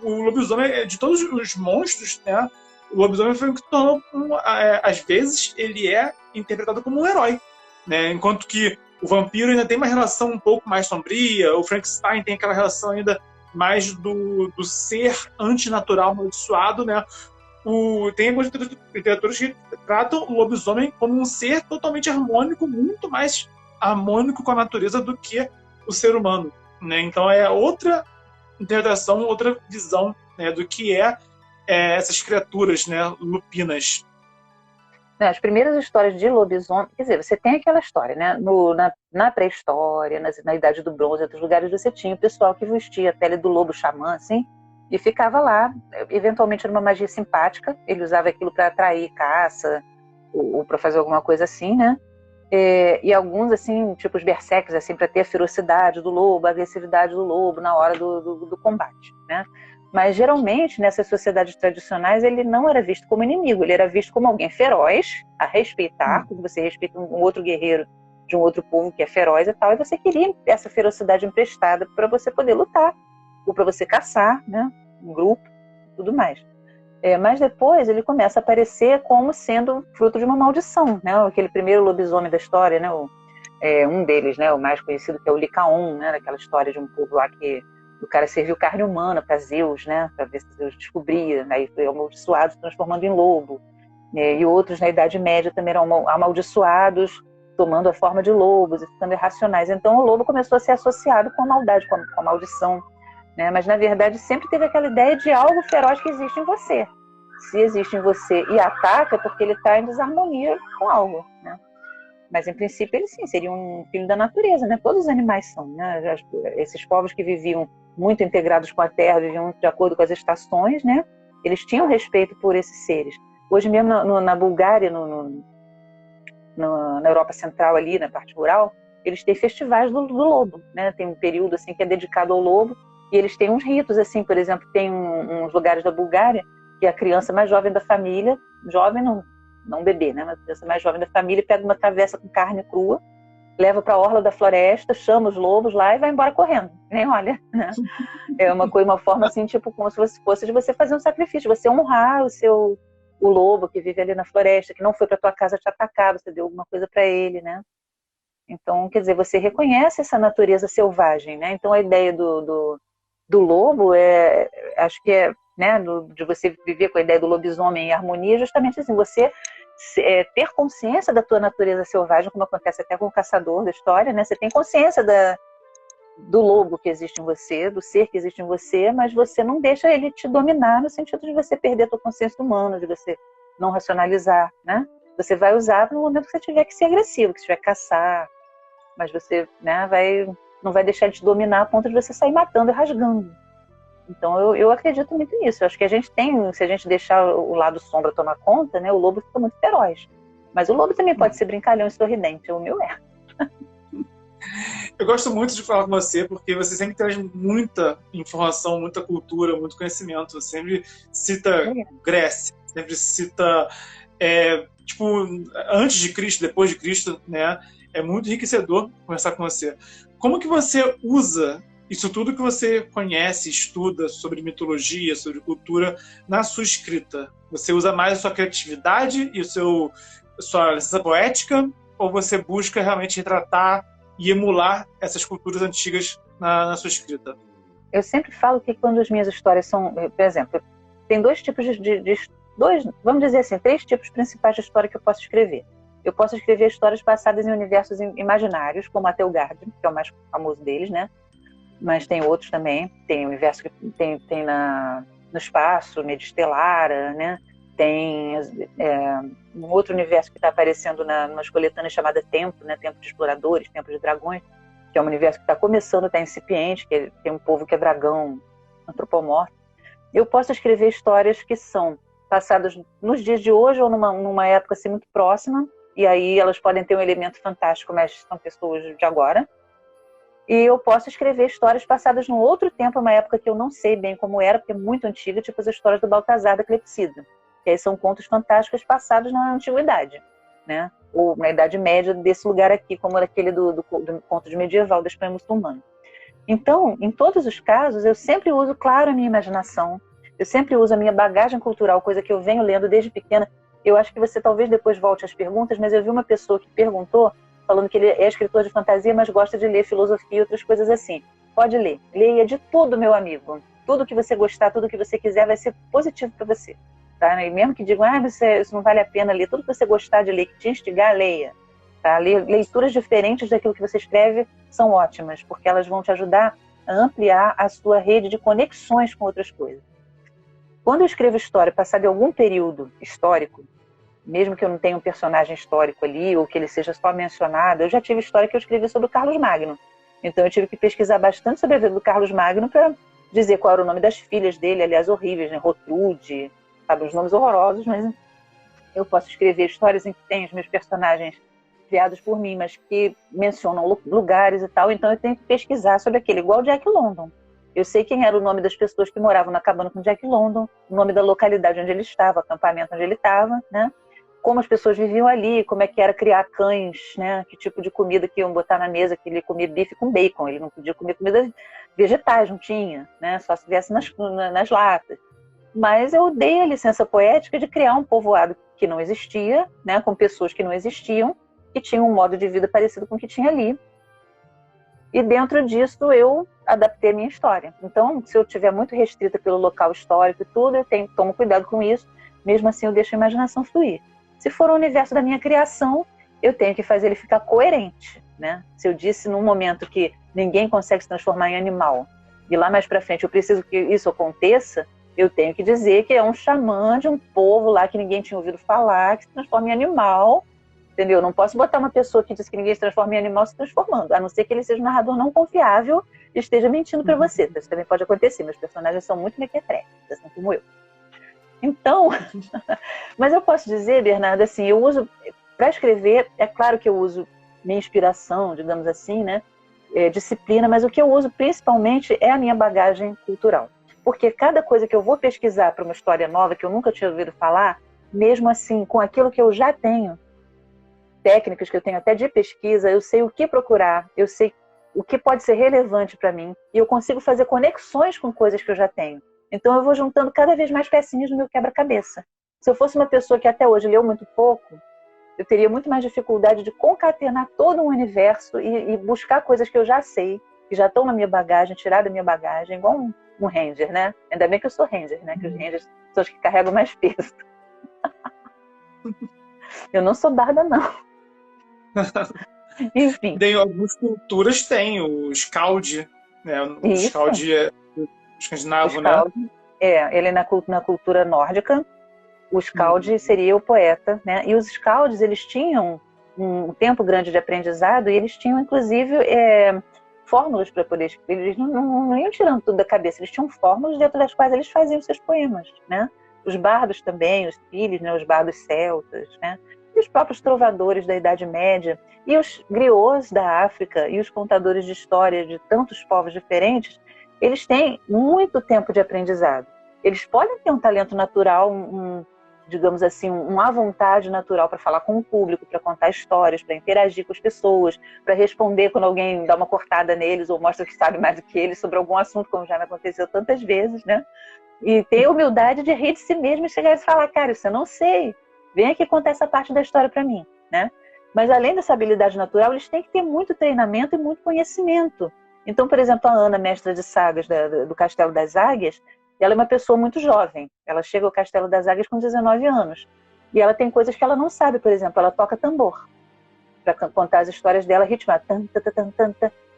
o lobisomem, de todos os monstros, né? O lobisomem foi o que se tornou, às vezes, ele é interpretado como um herói, né? Enquanto que o vampiro ainda tem uma relação um pouco mais sombria, o Frankenstein tem aquela relação ainda mais do ser antinatural amaldiçoado, né? Tem algumas literaturas que tratam o lobisomem como um ser totalmente harmônico, muito mais harmônico com a natureza do que o ser humano, né? Então é outra interpretação, outra visão, né, do que essas criaturas, né, lupinas. As primeiras histórias de lobisomem, quer dizer, você tem aquela história, né? Na pré-história, na Idade do Bronze, em outros lugares, você tinha o pessoal que vestia a pele do lobo xamã, assim, e ficava lá, eventualmente era uma magia simpática, ele usava aquilo para atrair caça, ou para fazer alguma coisa assim, né? E alguns, assim, tipo os berserkers, assim, para ter a ferocidade do lobo, a agressividade do lobo na hora do combate, né? Mas, geralmente, nessas sociedades tradicionais, ele não era visto como inimigo, ele era visto como alguém feroz, a respeitar, como você respeita um outro guerreiro de um outro povo que é feroz e tal, e você queria essa ferocidade emprestada para você poder lutar, ou para você caçar, né? Um grupo, tudo mais. Mas depois ele começa a aparecer como sendo fruto de uma maldição, né? Aquele primeiro lobisomem da história, né? Um deles, né? O mais conhecido, que é o Licaon, né? Daquela história de um povo lá que o cara serviu carne humana para Zeus, né? Para ver se Zeus descobria, aí foi amaldiçoado, se transformando em lobo. E outros na Idade Média também eram amaldiçoados, tomando a forma de lobos e ficando irracionais. Então o lobo começou a ser associado com a maldade, com a maldição, né? Mas na verdade sempre teve aquela ideia de algo feroz que existe em você. Se existe em você e ataca, é porque ele está em desarmonia com algo, né? Mas, em princípio, ele sim, seria um filho da natureza, né? Todos os animais são, né? Esses povos que viviam muito integrados com a terra, viviam de acordo com as estações, né? Eles tinham respeito por esses seres. Hoje mesmo, na Bulgária, na Europa Central, ali, na parte rural, eles têm festivais do lobo, né? Tem um período, assim, que é dedicado ao lobo, e eles têm uns ritos, assim, por exemplo, tem uns lugares da Bulgária que a criança mais jovem da família, jovem não bebê, né? Mas a criança mais jovem da família pega uma travessa com carne crua, leva para a orla da floresta, chama os lobos lá e vai embora correndo. Nem olha, né? É uma forma assim, tipo, como se fosse de você fazer um sacrifício, você honrar o lobo que vive ali na floresta, que não foi para tua casa te atacar, você deu alguma coisa para ele, né? Então, quer dizer, você reconhece essa natureza selvagem, né? Então, a ideia do lobo acho que né, de você viver com a ideia do lobisomem em harmonia, justamente assim, você ter consciência da tua natureza selvagem, como acontece até com o caçador da história, né? Você tem consciência do lobo que existe em você, do ser que existe em você, mas você não deixa ele te dominar no sentido de você perder a tua consciência humana, de você não racionalizar, né? Você vai usar no momento que você tiver que ser agressivo, que você tiver que caçar, mas você, né, não vai deixar ele te dominar a ponto de você sair matando e rasgando. Então eu acredito muito nisso. Eu acho que se a gente deixar o lado sombra tomar conta, né, o lobo fica muito feroz. Mas o lobo também pode ser brincalhão e sorridente, o meu é. Eu gosto muito de falar com você, porque você sempre traz muita informação, muita cultura, muito conhecimento. Você sempre cita Grécia, sempre cita, tipo, antes de Cristo, depois de Cristo, né? É muito enriquecedor conversar com você. Como que você usa isso tudo que você conhece, estuda sobre mitologia, sobre cultura, na sua escrita? Você usa mais a sua criatividade e sua licença poética, ou você busca realmente retratar e emular essas culturas antigas na sua escrita? Eu sempre falo que quando as minhas histórias são, por exemplo, tem dois tipos vamos dizer assim, 3 tipos principais de história que eu posso escrever. Eu posso escrever histórias passadas em universos imaginários, como a Telgarden, que é o mais famoso deles, né? Mas tem outros também. Tem o universo que tem no espaço, Medistelara, né? Tem um outro universo que está aparecendo nas coletâneas chamada Tempo, né? Tempo de Exploradores, Tempo de Dragões, que é um universo que está começando, está incipiente, que tem um povo que é dragão antropomórfico. Eu posso escrever histórias que são passadas nos dias de hoje ou numa época assim, muito próxima, e aí elas podem ter um elemento fantástico, mas são pessoas de agora. E eu posso escrever histórias passadas num outro tempo, uma época que eu não sei bem como era, porque é muito antiga, tipo as histórias do Baltazar da Clepsida, que aí são contos fantásticos passados na antiguidade, né? Ou na Idade Média desse lugar aqui, como aquele do conto de medieval da Espanha muçulmana. Então, em todos os casos, eu sempre uso, claro, a minha imaginação, eu sempre uso a minha bagagem cultural, coisa que eu venho lendo desde pequena. Eu acho que você talvez depois volte às perguntas, mas eu vi uma pessoa que perguntou, falando que ele é escritor de fantasia, mas gosta de ler filosofia e outras coisas assim. Pode ler. Leia de tudo, meu amigo. Tudo que você gostar, tudo que você quiser vai ser positivo para você. Tá? E mesmo que digam, isso não vale a pena ler, tudo que você gostar de ler, que te instigar, leia. tá? Leituras diferentes daquilo que você escreve são ótimas, porque elas vão te ajudar a ampliar a sua rede de conexões com outras coisas. Quando eu escrevo história, passado algum período histórico, mesmo que eu não tenha um personagem histórico ali, ou que ele seja só mencionado, eu já tive história que eu escrevi sobre o Carlos Magno. Então eu tive que pesquisar bastante sobre a vida do Carlos Magno para dizer qual era o nome das filhas dele, aliás, horríveis, né? Rotrude, sabe, os nomes horrorosos, mas eu posso escrever histórias em que tem os meus personagens criados por mim, mas que mencionam lugares e tal, então eu tenho que pesquisar sobre aquele, igual Jack London. Eu sei quem era o nome das pessoas que moravam na cabana com Jack London, o nome da localidade onde ele estava, acampamento onde ele estava, né? Como as pessoas viviam ali, como é que era criar cães, né? Que tipo de comida que iam botar na mesa, que ele comia bife com bacon, ele não podia comer comida vegetais, não tinha, né? Só se viesse nas latas. Mas eu dei a licença poética de criar um povoado que não existia, né? Com pessoas que não existiam, que tinham um modo de vida parecido com o que tinha ali. E dentro disso eu adaptei a minha história. Então, se eu estiver muito restrita pelo local histórico e tudo, eu tomo cuidado com isso, mesmo assim eu deixo a imaginação fluir. Se for o universo da minha criação, eu tenho que fazer ele ficar coerente, né? Se eu disse num momento que ninguém consegue se transformar em animal, e lá mais para frente eu preciso que isso aconteça, eu tenho que dizer que é um xamã de um povo lá que ninguém tinha ouvido falar, que se transforma em animal, entendeu? Eu não posso botar uma pessoa que diz que ninguém se transforma em animal se transformando, a não ser que ele seja um narrador não confiável e esteja mentindo para você. Isso também pode acontecer, meus personagens são muito mequetrefes, assim como eu. Então, mas eu posso dizer, Bernardo, assim, eu uso, para escrever, é claro que eu uso minha inspiração, digamos assim, né, disciplina, mas o que eu uso principalmente é a minha bagagem cultural. Porque cada coisa que eu vou pesquisar para uma história nova, que eu nunca tinha ouvido falar, mesmo assim, com aquilo que eu já tenho, técnicas que eu tenho até de pesquisa, eu sei o que procurar, eu sei o que pode ser relevante para mim, e eu consigo fazer conexões com coisas que eu já tenho. Então eu vou juntando cada vez mais pecinhas no meu quebra-cabeça. Se eu fosse uma pessoa que até hoje leu muito pouco, eu teria muito mais dificuldade de concatenar todo um universo e buscar coisas que eu já sei, que já estão na minha bagagem, tirar da minha bagagem, igual um ranger, né? Ainda bem que eu sou ranger, né? Que os rangers são os que carregam mais peso. Eu não sou barda, não. Enfim. Tem algumas culturas, tem o Skald, né? O Skald é escandinavo, né? Ele é na cultura nórdica. O Skald seria o poeta, né? E os Skalds, eles tinham um tempo grande de aprendizado e eles tinham, inclusive, fórmulas para poder escrever. Eles não iam tirando tudo da cabeça, eles tinham fórmulas dentro das quais eles faziam seus poemas, né? Os bardos também, os filhos, né? Os bardos celtas, né? E os próprios trovadores da Idade Média, e os griots da África, e os contadores de história de tantos povos diferentes, eles têm muito tempo de aprendizado. Eles podem ter um talento natural, digamos assim, uma vontade natural para falar com o público, para contar histórias, para interagir com as pessoas, para responder quando alguém dá uma cortada neles ou mostra que sabe mais do que eles sobre algum assunto, como já me aconteceu tantas vezes, né? E ter a humildade de rir de si mesmo e chegar e falar, cara, isso eu não sei, vem aqui contar essa parte da história para mim, né? Mas além dessa habilidade natural, eles têm que ter muito treinamento e muito conhecimento. Então, por exemplo, a Ana, mestra de sagas do Castelo das Águias, ela é uma pessoa muito jovem. Ela chega ao Castelo das Águias com 19 anos. E ela tem coisas que ela não sabe, por exemplo, ela toca tambor para contar as histórias dela ritmada,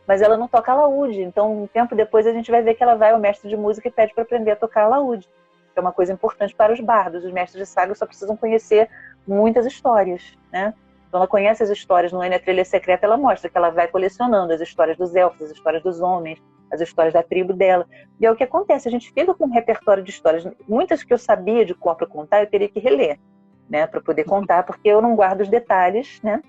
mas ela não toca alaúde. Então, um tempo depois, a gente vai ver que ela vai ao mestre de música e pede para aprender a tocar alaúde, que é uma coisa importante para os bardos. Os mestres de saga só precisam conhecer muitas histórias, né? Então, ela conhece as histórias no N, a Trilha Secreta, ela mostra que ela vai colecionando as histórias dos elfos, as histórias dos homens, as histórias da tribo dela. E é o que acontece, a gente fica com um repertório de histórias. Muitas que eu sabia de cor para contar, eu teria que reler, né, para poder contar, porque eu não guardo os detalhes, né?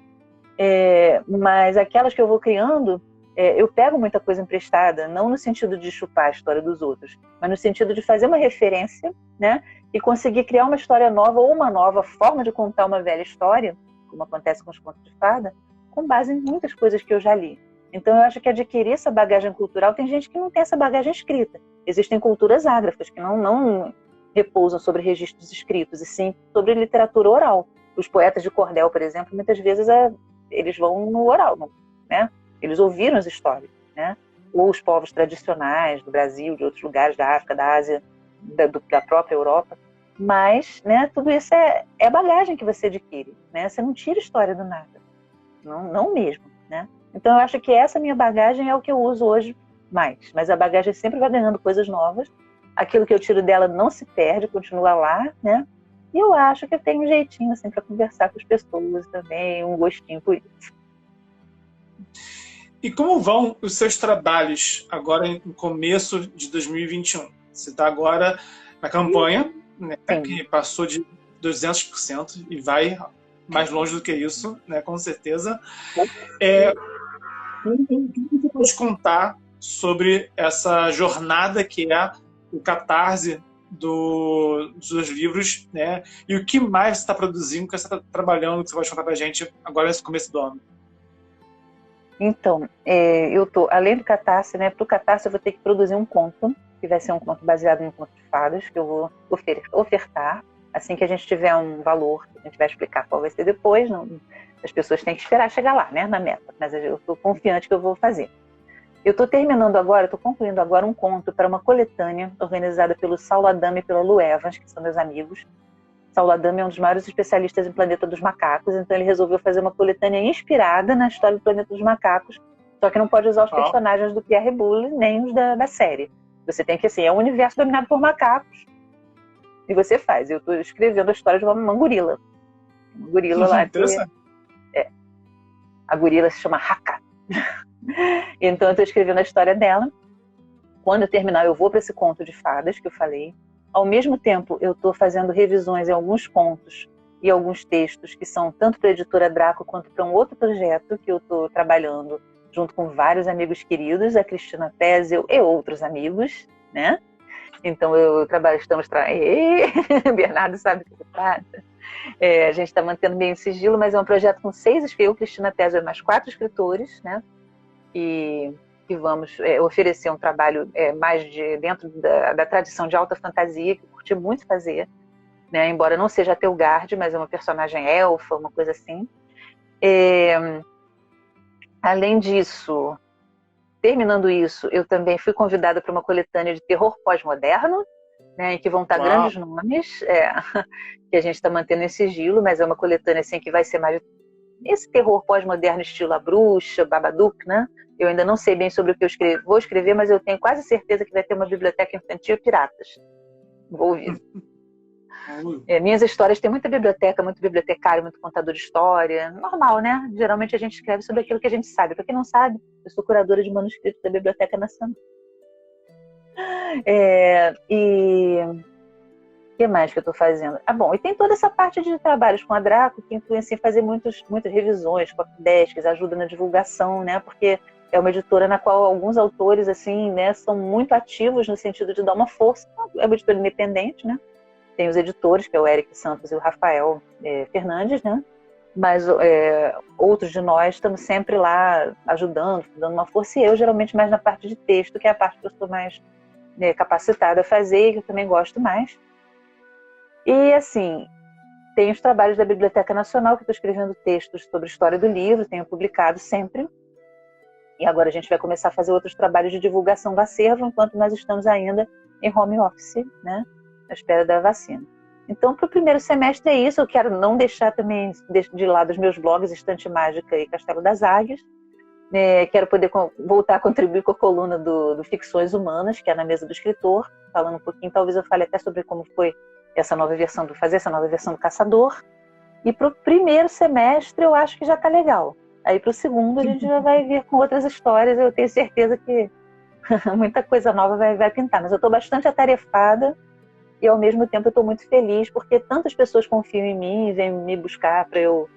Mas aquelas que eu vou criando, eu pego muita coisa emprestada, não no sentido de chupar a história dos outros, mas no sentido de fazer uma referência, né, e conseguir criar uma história nova ou uma nova forma de contar uma velha história, como acontece com os contos de fada, com base em muitas coisas que eu já li. Então eu acho que adquirir essa bagagem cultural, tem gente que não tem essa bagagem escrita. Existem culturas ágrafas que não repousam sobre registros escritos, e sim sobre literatura oral. Os poetas de cordel, por exemplo, muitas vezes eles vão no oral, né? Eles ouviram as histórias, né? Ou os povos tradicionais do Brasil, de outros lugares da África, da Ásia, da própria Europa. Mas, né, tudo isso é bagagem que você adquire, né? Você não tira história do nada. não mesmo, né? Então eu acho que essa minha bagagem é o que eu uso hoje mais, mas a bagagem sempre vai ganhando coisas novas, aquilo que eu tiro dela não se perde, continua lá, né? E eu acho que eu tenho um jeitinho assim para conversar com as pessoas também, um gostinho por isso. E como vão os seus trabalhos agora no começo de 2021? Você está agora na campanha, né, que passou de 200% e vai mais longe do que isso, né, com certeza. O que você pode contar sobre essa jornada que é o Catarse dos seus livros, né? E o que mais você está produzindo, o que você está trabalhando, que você pode contar para a gente agora nesse começo do ano? Então, eu tô, além do Catarse, né? Para o Catarse eu vou ter que produzir um conto, que vai ser um conto baseado em um conto de fadas, que eu vou ofertar. Assim que a gente tiver um valor, a gente vai explicar qual vai ser depois. Não, as pessoas têm que esperar chegar lá, né? Na meta. Mas eu estou confiante que eu vou fazer. Eu estou terminando agora, estou concluindo agora um conto para uma coletânea organizada pelo Saulo Adame e pela Lu Evans, que são meus amigos. Saulo Adame é um dos maiores especialistas em Planeta dos Macacos, então ele resolveu fazer uma coletânea inspirada na história do Planeta dos Macacos, só que não pode usar os personagens do Pierre Boulle nem os da série. Você tem que, assim, é um universo dominado por macacos, e você faz. Eu estou escrevendo a história de uma gorila. Uma gorila lá que... A gorila se chama Haka. Então eu estou escrevendo a história dela. Quando eu terminar, eu vou para esse conto de fadas que eu falei. Ao mesmo tempo, eu estou fazendo revisões em alguns contos e alguns textos que são tanto para a editora Draco quanto para um outro projeto que eu estou trabalhando junto com vários amigos queridos, a Cristina Pézel e outros amigos, né? Então eu trabalho, Bernardo sabe o que se trata. A gente está mantendo bem o sigilo, mas é um projeto com 6, eu, Cristina Pézel e mais 4 escritores, né? E vamos oferecer um trabalho mais dentro da tradição de alta fantasia, que eu curti muito fazer, né? Embora não seja a Telgard, mas é uma personagem elfa, uma coisa assim. Além disso, terminando isso, eu também fui convidada para uma coletânea de terror pós-moderno, né, em que vão estar grandes nomes, que a gente está mantendo em sigilo, mas é uma coletânea assim, que vai ser mais esse terror pós-moderno estilo A Bruxa, Babadook, né? Eu ainda não sei bem sobre o que eu vou escrever, mas eu tenho quase certeza que vai ter uma biblioteca infantil e piratas envolvida. Minhas histórias têm muita biblioteca, muito bibliotecário, muito contador de história. Normal, né? Geralmente a gente escreve sobre aquilo que a gente sabe. Para quem não sabe, eu sou curadora de manuscritos da Biblioteca Nacional. E o que mais que eu estou fazendo? Bom, e tem toda essa parte de trabalhos com a Draco, que inclui assim, fazer muitas revisões, copydesks, ajuda na divulgação, né? Porque é uma editora na qual alguns autores assim, né, são muito ativos no sentido de dar uma força. É uma editora independente, né? Tem os editores, que é o Eric Santos e o Rafael Fernandes, né? Mas outros de nós estamos sempre lá ajudando, dando uma força, e eu geralmente mais na parte de texto, que é a parte que eu sou mais capacitada a fazer e que eu também gosto mais. E assim, tem os trabalhos da Biblioteca Nacional, que eu estou escrevendo textos sobre a história do livro, tenho publicado sempre. E agora a gente vai começar a fazer outros trabalhos de divulgação do acervo, enquanto nós estamos ainda em home office, né? Na espera da vacina. Então, para o primeiro semestre é isso. Eu quero não deixar também de lado os meus blogs Estante Mágica e Castelo das Águias. Quero poder voltar a contribuir com a coluna do Ficções Humanas, que é na mesa do escritor, falando um pouquinho, talvez eu fale até sobre como foi fazer essa nova versão do Caçador. E para o primeiro semestre eu acho que já está legal. Aí para o segundo a gente já vai vir com outras histórias. Eu tenho certeza que muita coisa nova vai pintar. Mas eu estou bastante atarefada e ao mesmo tempo eu estou muito feliz porque tantas pessoas confiam em mim e vêm me buscar para eu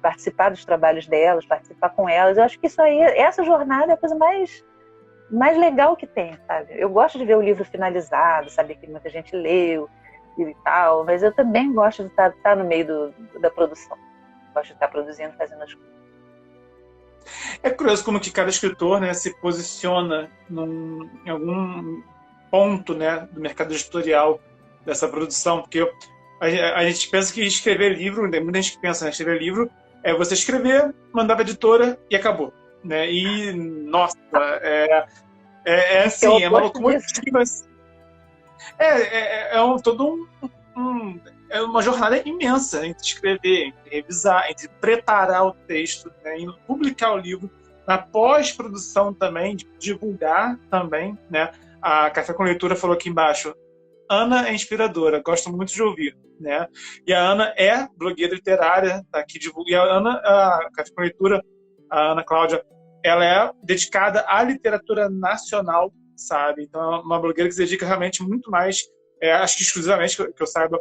participar dos trabalhos delas, participar com elas. Eu acho que isso aí, essa jornada é a coisa mais legal que tem, sabe? Eu gosto de ver o livro finalizado, saber que muita gente leu e tal, mas eu também gosto de estar no meio da produção. Gosto de estar produzindo, fazendo as coisas. É curioso como que cada escritor, né, se posiciona em algum ponto, né, do mercado editorial dessa produção, porque a gente pensa que escrever livro, muita gente pensa, né, escrever livro é você escrever, mandar para a editora e acabou, né? E nossa, assim, é uma locomotiva. É uma jornada imensa entre escrever, entre revisar, entre preparar o texto, né? né, em publicar o livro, na pós-produção também, de divulgar também, né? A Café com Leitura falou aqui embaixo, Ana é inspiradora, gosto muito de ouvir, né? E a Ana é blogueira literária, tá aqui divulga. E a Ana, a Café com Leitura, a Ana Cláudia, ela é dedicada à literatura nacional, sabe? Então é uma blogueira que se dedica realmente muito mais, acho que exclusivamente, que eu saiba,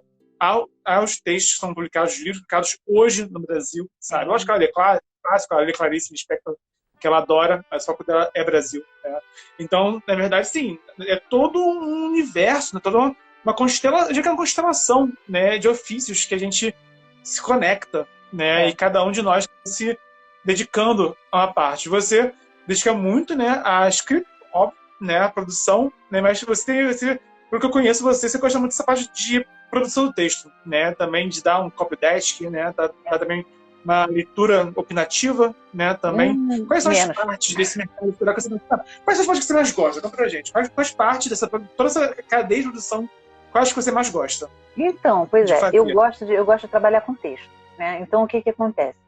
aos textos que são publicados, os livros publicados hoje no Brasil, sabe? Lógico que ela lê clássico, ela lê Clarice Lispector, que ela adora, mas só quando ela é Brasil. Né? Então, na verdade, sim, é todo um universo, né? Toda uma constelação, né, de ofícios que a gente se conecta, né? E cada um de nós se dedicando a uma parte. Você dedica muito, né, à escrita, óbvio, né, à produção, né? Mas pelo que eu conheço você gosta muito dessa parte de produção do texto, né? Também de dar um copydesk, né? Dar também uma leitura opinativa, né, também. Quais são as partes desse mercado literário que você Quais são as partes que você mais gosta? Conta pra gente. Quais partes toda essa cadeia de produção, quais que você mais gosta? Então, pois é, eu gosto de trabalhar com texto, né? Então, o que acontece?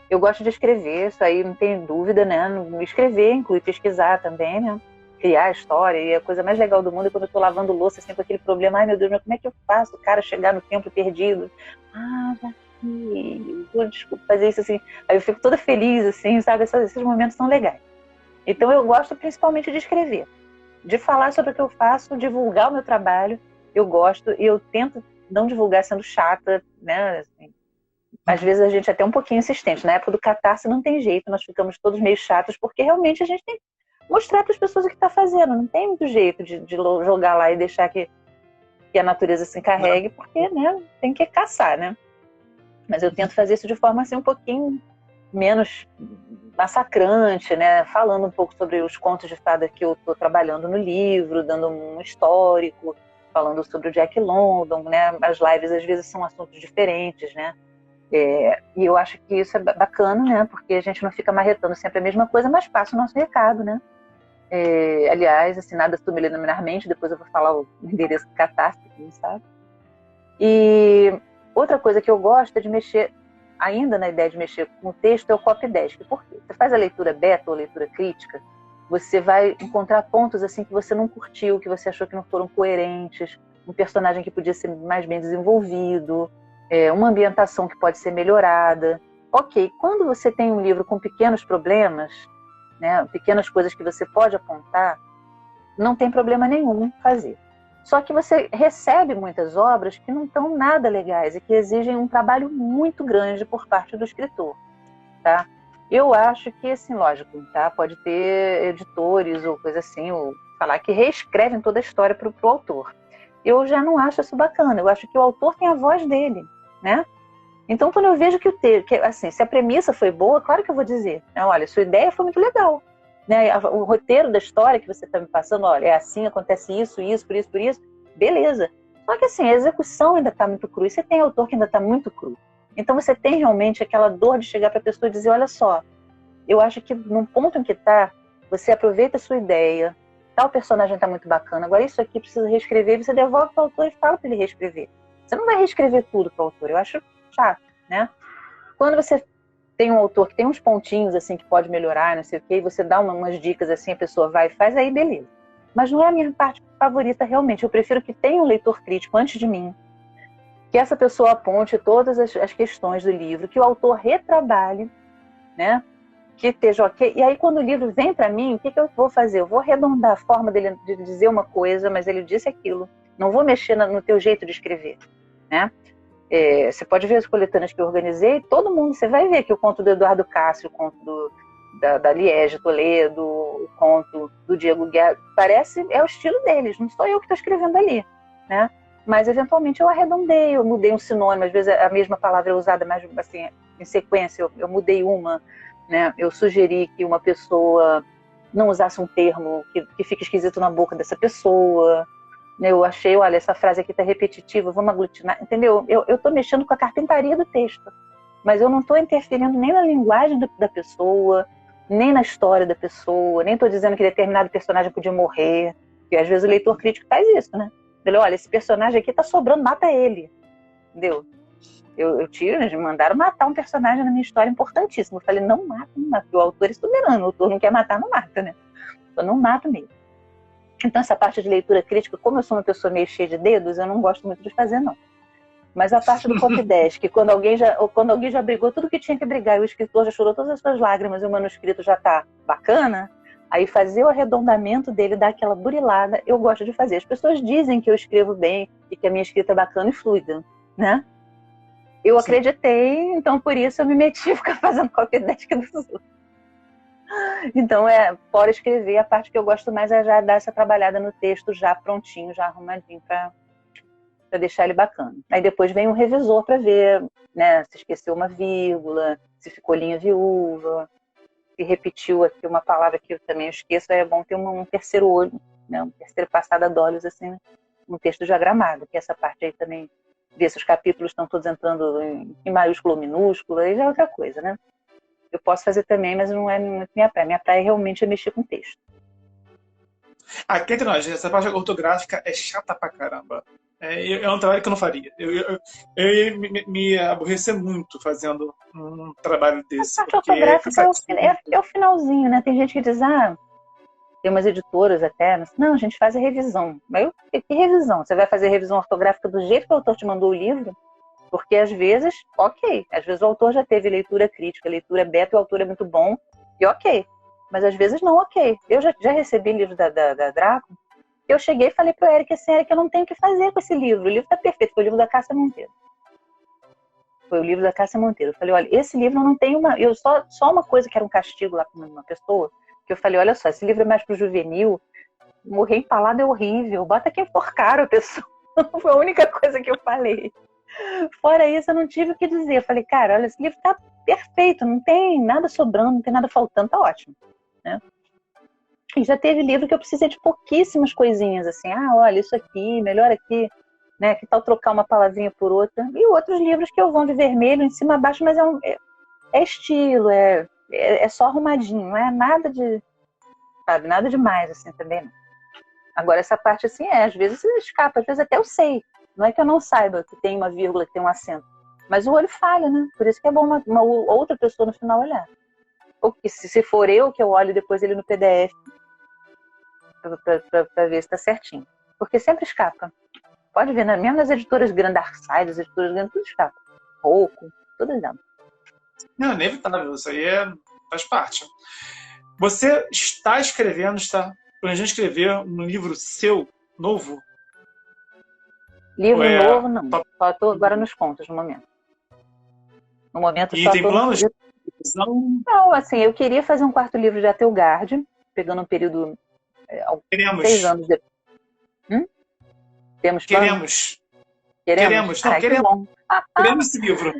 Eu gosto de escrever, isso aí não tem dúvida, né? Escrever inclui pesquisar também, né? Criar a história, e a coisa mais legal do mundo é quando eu tô lavando louça, assim, com aquele problema, ai meu Deus, mas como é que eu faço? O cara chegar no templo perdido. Já desculpa fazer isso assim. Aí eu fico toda feliz, assim, sabe? Esses momentos são legais. Então eu gosto principalmente de escrever, de falar sobre o que eu faço, divulgar o meu trabalho. Eu gosto e eu tento não divulgar sendo chata, né? Assim, às vezes a gente é até um pouquinho insistente. Na época do Catarse não tem jeito, nós ficamos todos meio chatos, porque realmente a gente tem que mostrar para as pessoas o que está fazendo. Não tem muito jeito de jogar lá e deixar que a natureza se encarregue, porque, né, tem que caçar, né? Mas eu tento fazer isso de forma assim um pouquinho menos massacrante, né? Falando um pouco sobre os contos de fada que eu estou trabalhando no livro, dando um histórico, falando sobre o Jack London, né? As lives às vezes são assuntos diferentes, né? E eu acho que isso é bacana, né? Porque a gente não fica marretando sempre a mesma coisa, mas passa o nosso recado, né? Aliás, assinada subliminarmente, depois eu vou falar o endereço do Catarse, quem sabe. E outra coisa que eu gosto é de mexer, ainda na ideia de mexer com o texto, é o copydesk. Por quê? Você faz a leitura beta ou leitura crítica, você vai encontrar pontos assim que você não curtiu, que você achou que não foram coerentes, um personagem que podia ser mais bem desenvolvido, uma ambientação que pode ser melhorada. Ok, quando você tem um livro com pequenos problemas, né, pequenas coisas que você pode apontar, não tem problema nenhum fazer. Só que você recebe muitas obras que não estão nada legais e que exigem um trabalho muito grande por parte do escritor, tá? Eu acho que, assim, lógico, tá? Pode ter editores ou coisa assim, ou falar que reescrevem toda a história para o autor. Eu já não acho isso bacana. Eu acho que o autor tem a voz dele, né? Então, quando eu vejo que assim, se a premissa foi boa, claro que eu vou dizer, né? Olha, sua ideia foi muito legal, né? O roteiro da história que você está me passando, olha, é assim, acontece isso, por isso, beleza. Só que assim, a execução ainda está muito crua, e você tem autor que ainda está muito cru. Então você tem realmente aquela dor de chegar para a pessoa e dizer, olha só, eu acho que num ponto em que está, você aproveita a sua ideia, tal personagem está muito bacana, agora isso aqui precisa reescrever, você devolve para o autor e fala para ele reescrever. Você não vai reescrever tudo para o autor, eu acho chato, né? Quando você tem um autor que tem uns pontinhos assim que pode melhorar, não sei o quê, e você dá umas dicas assim, a pessoa vai e faz, aí beleza. Mas não é a minha parte favorita realmente. Eu prefiro que tenha um leitor crítico antes de mim, que essa pessoa aponte todas as questões do livro, que o autor retrabalhe, né? Que esteja ok. E aí quando o livro vem para mim, o que eu vou fazer? Eu vou arredondar a forma dele de dizer uma coisa, mas ele disse aquilo. Não vou mexer no teu jeito de escrever, né? Você pode ver as coletâneas que eu organizei, todo mundo, você vai ver que o conto do Eduardo Castro, o conto da Liege Toledo, o conto do Diego Guerra, parece, é o estilo deles, não sou eu que estou escrevendo ali, né? Mas eventualmente eu arredondei, eu mudei um sinônimo, às vezes a mesma palavra é usada, mas assim, em sequência eu mudei uma, né? Eu sugeri que uma pessoa não usasse um termo que fique esquisito na boca dessa pessoa. Eu achei, olha, essa frase aqui está repetitiva, vamos aglutinar, entendeu? Eu estou mexendo com a carpintaria do texto, mas eu não estou interferindo nem na linguagem da pessoa, nem na história da pessoa, nem estou dizendo que determinado personagem podia morrer, porque às vezes o leitor crítico faz isso, né? Ele, olha, esse personagem aqui está sobrando, mata ele, entendeu? Eu tiro, eles me mandaram matar um personagem na minha história importantíssimo. Eu falei, não mata, não mata. Porque o autor é soberano, o autor não quer matar, não mata, né? Eu não mato mesmo. Então, essa parte de leitura crítica, como eu sou uma pessoa meio cheia de dedos, eu não gosto muito de fazer, não. Mas a parte do copy desk, quando alguém já brigou tudo que tinha que brigar, e o escritor já chorou todas as suas lágrimas e o manuscrito já tá bacana, aí fazer o arredondamento dele, dar aquela burilada, eu gosto de fazer. As pessoas dizem que eu escrevo bem e que a minha escrita é bacana e fluida, né? Eu Sim. acreditei, então por isso eu me meti a ficar fazendo copy desk dos outros. Então, fora escrever, a parte que eu gosto mais é já dar essa trabalhada no texto já prontinho, já arrumadinho, para deixar ele bacana. Aí depois vem um revisor para ver, né, se esqueceu uma vírgula, se ficou linha viúva, se repetiu aqui uma palavra que eu também esqueço, é bom ter um terceiro olho, né, um terceiro passada de olhos, assim, um texto diagramado, que essa parte aí também, ver se os capítulos estão todos entrando em maiúsculo ou minúsculo, aí já é outra coisa, né? Eu posso fazer também, mas não é muito minha praia. Minha praia realmente é mexer com texto. Aqui entre nós, essa parte ortográfica é chata pra caramba. É um trabalho que eu não faria. Eu ia me aborrecer muito fazendo um trabalho desse. A parte ortográfica é o finalzinho, né? Tem gente que diz, tem umas editoras até, não, a gente faz a revisão. Mas que revisão? Você vai fazer a revisão ortográfica do jeito que o autor te mandou o livro? Porque às vezes, às vezes o autor já teve leitura crítica, leitura beta, o autor é muito bom, e mas às vezes não Eu já recebi livro da Draco, eu cheguei e falei para o Eric assim, Eric, eu não tenho o que fazer com esse livro, o livro está perfeito, foi o livro da Cássia Monteiro. Eu falei, olha, esse livro não tem só uma coisa que era um castigo lá para uma pessoa, que eu falei, olha só, esse livro é mais para o juvenil, morrer empalado é horrível, bota que enforcaram a pessoa. Foi a única coisa que eu falei. Fora isso, eu não tive o que dizer. Eu falei, cara, olha, esse livro tá perfeito, não tem nada sobrando, não tem nada faltando, tá ótimo, né? E já teve livro que eu precisei de pouquíssimas coisinhas, assim, olha, isso aqui, melhor aqui, né? Que tal trocar uma palavrinha por outra? E outros livros que eu vou de vermelho em cima a baixo, mas é estilo, é só arrumadinho, não é nada de, sabe, nada demais, assim, também não. Agora, essa parte, assim, às vezes escapa, às vezes até eu sei. Não é que eu não saiba que tem uma vírgula, que tem um acento. Mas o olho falha, né? Por isso que é bom uma outra pessoa no final olhar. Ou que se for eu que eu olho depois ele no PDF para ver se está certinho. Porque sempre escapa. Pode ver, né? Mesmo nas editoras grandes, Darkside, as editoras grandes, tudo escapa. Pouco, tudo dentro. Não, é inevitável. Isso aí faz parte. Você está planejando escrever um livro seu, novo? Livro novo, não. Só estou agora nos contos, no momento. No momento, e tem planos? Não, assim, eu queria fazer um quarto livro de Atelgard, pegando um período... Queremos. 6 anos depois. Temos planos? Queremos. Queremos esse livro.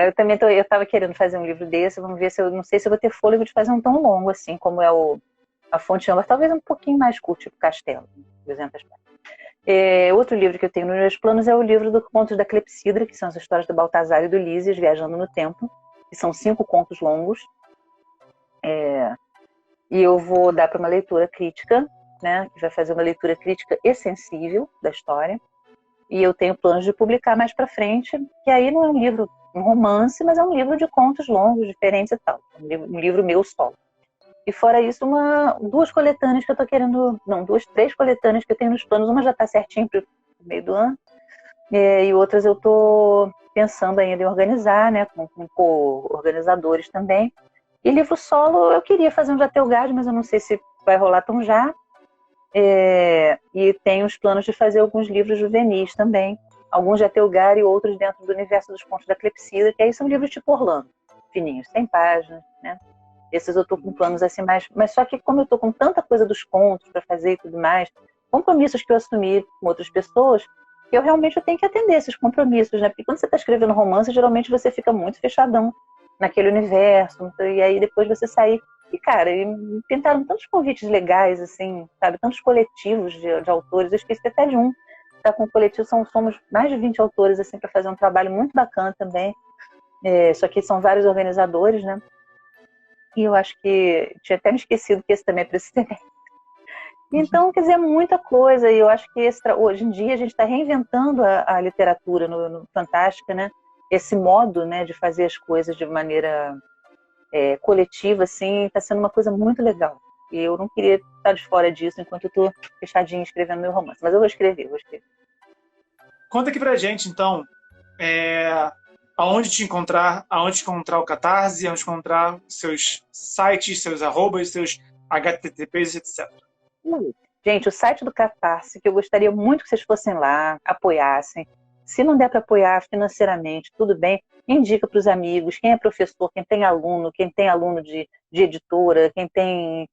Eu também estava querendo fazer um livro desse, vamos ver se eu não sei se eu vou ter fôlego de fazer um tão longo assim, como é a Fonte Âmbar, talvez um pouquinho mais curto, tipo Castelo, 200 páginas. Outro livro que eu tenho nos meus planos é o livro do Contos da Clepsidra, que são as histórias do Baltazar e do Lísias viajando no tempo, que são 5 contos longos. E eu vou dar para uma leitura crítica, né, que vai fazer uma leitura crítica e sensível da história. E eu tenho planos de publicar mais para frente, que aí não é um romance, mas é um livro de contos longos, diferentes e tal. Um livro meu solo. E fora isso, 2 coletâneas que eu tô querendo... Não, 3 coletâneas que eu tenho nos planos. Uma já tá certinho pro meio do ano. E outras eu tô pensando ainda em organizar, né? Com co-organizadores também. E livro solo, eu queria fazer um de Atelgard, mas eu não sei se vai rolar tão já. E tenho os planos de fazer alguns livros juvenis também. Alguns de Atelgard e outros dentro do universo dos contos da Clepsidra, que aí são livros tipo Orlando. Fininhos, 100 páginas, né? Esses eu tô com planos assim mais... Mas só que como eu tô com tanta coisa dos contos para fazer e tudo mais, compromissos que eu assumi com outras pessoas, eu realmente tenho que atender esses compromissos, né? Porque quando você está escrevendo romance, geralmente você fica muito fechadão naquele universo, e aí depois você sair... E, cara, me pintaram tantos convites legais, assim, sabe? Tantos coletivos de autores, eu esqueci até de um. Tá com o coletivo, somos mais de 20 autores, assim, para fazer um trabalho muito bacana também. Só que são vários organizadores, né? E eu acho que tinha até me esquecido que esse também é para esse semestre. Então, quer dizer, muita coisa. E eu acho que hoje em dia a gente está reinventando a literatura no Fantástica, né? Esse modo, né, de fazer as coisas de maneira coletiva, assim, está sendo uma coisa muito legal. E eu não queria estar de fora disso enquanto eu estou fechadinha escrevendo meu romance. Mas eu vou escrever. Conta aqui pra gente, então, aonde encontrar o Catarse, aonde encontrar seus sites, seus arrobas, seus HTTPs, etc. Gente, o site do Catarse, que eu gostaria muito que vocês fossem lá, apoiassem. Se não der para apoiar financeiramente, tudo bem, indica para os amigos, quem é professor, quem tem aluno de editora, quem tem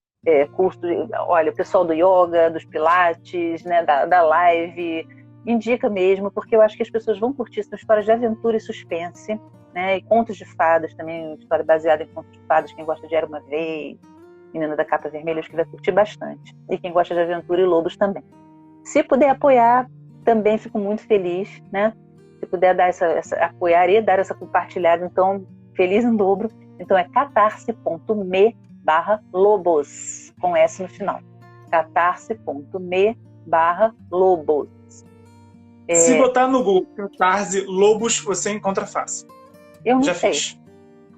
curso, olha, o pessoal do yoga, dos pilates, né, da live, indica mesmo, porque eu acho que as pessoas vão curtir. São histórias de aventura e suspense, né, e contos de fadas também, história baseada em contos de fadas, quem gosta de Era Uma Vez, Menina da Capa Vermelha, acho que vai curtir bastante. E quem gosta de aventura e lobos também. Se puder apoiar, também fico muito feliz, né? Se puder dar apoiar e dar essa compartilhada, então, feliz em dobro. Então é catarse.me/lobos, com S no final. catarse.me/lobos. Se botar no Google Catarse Lobos, você encontra fácil. Eu não Já sei. fiz.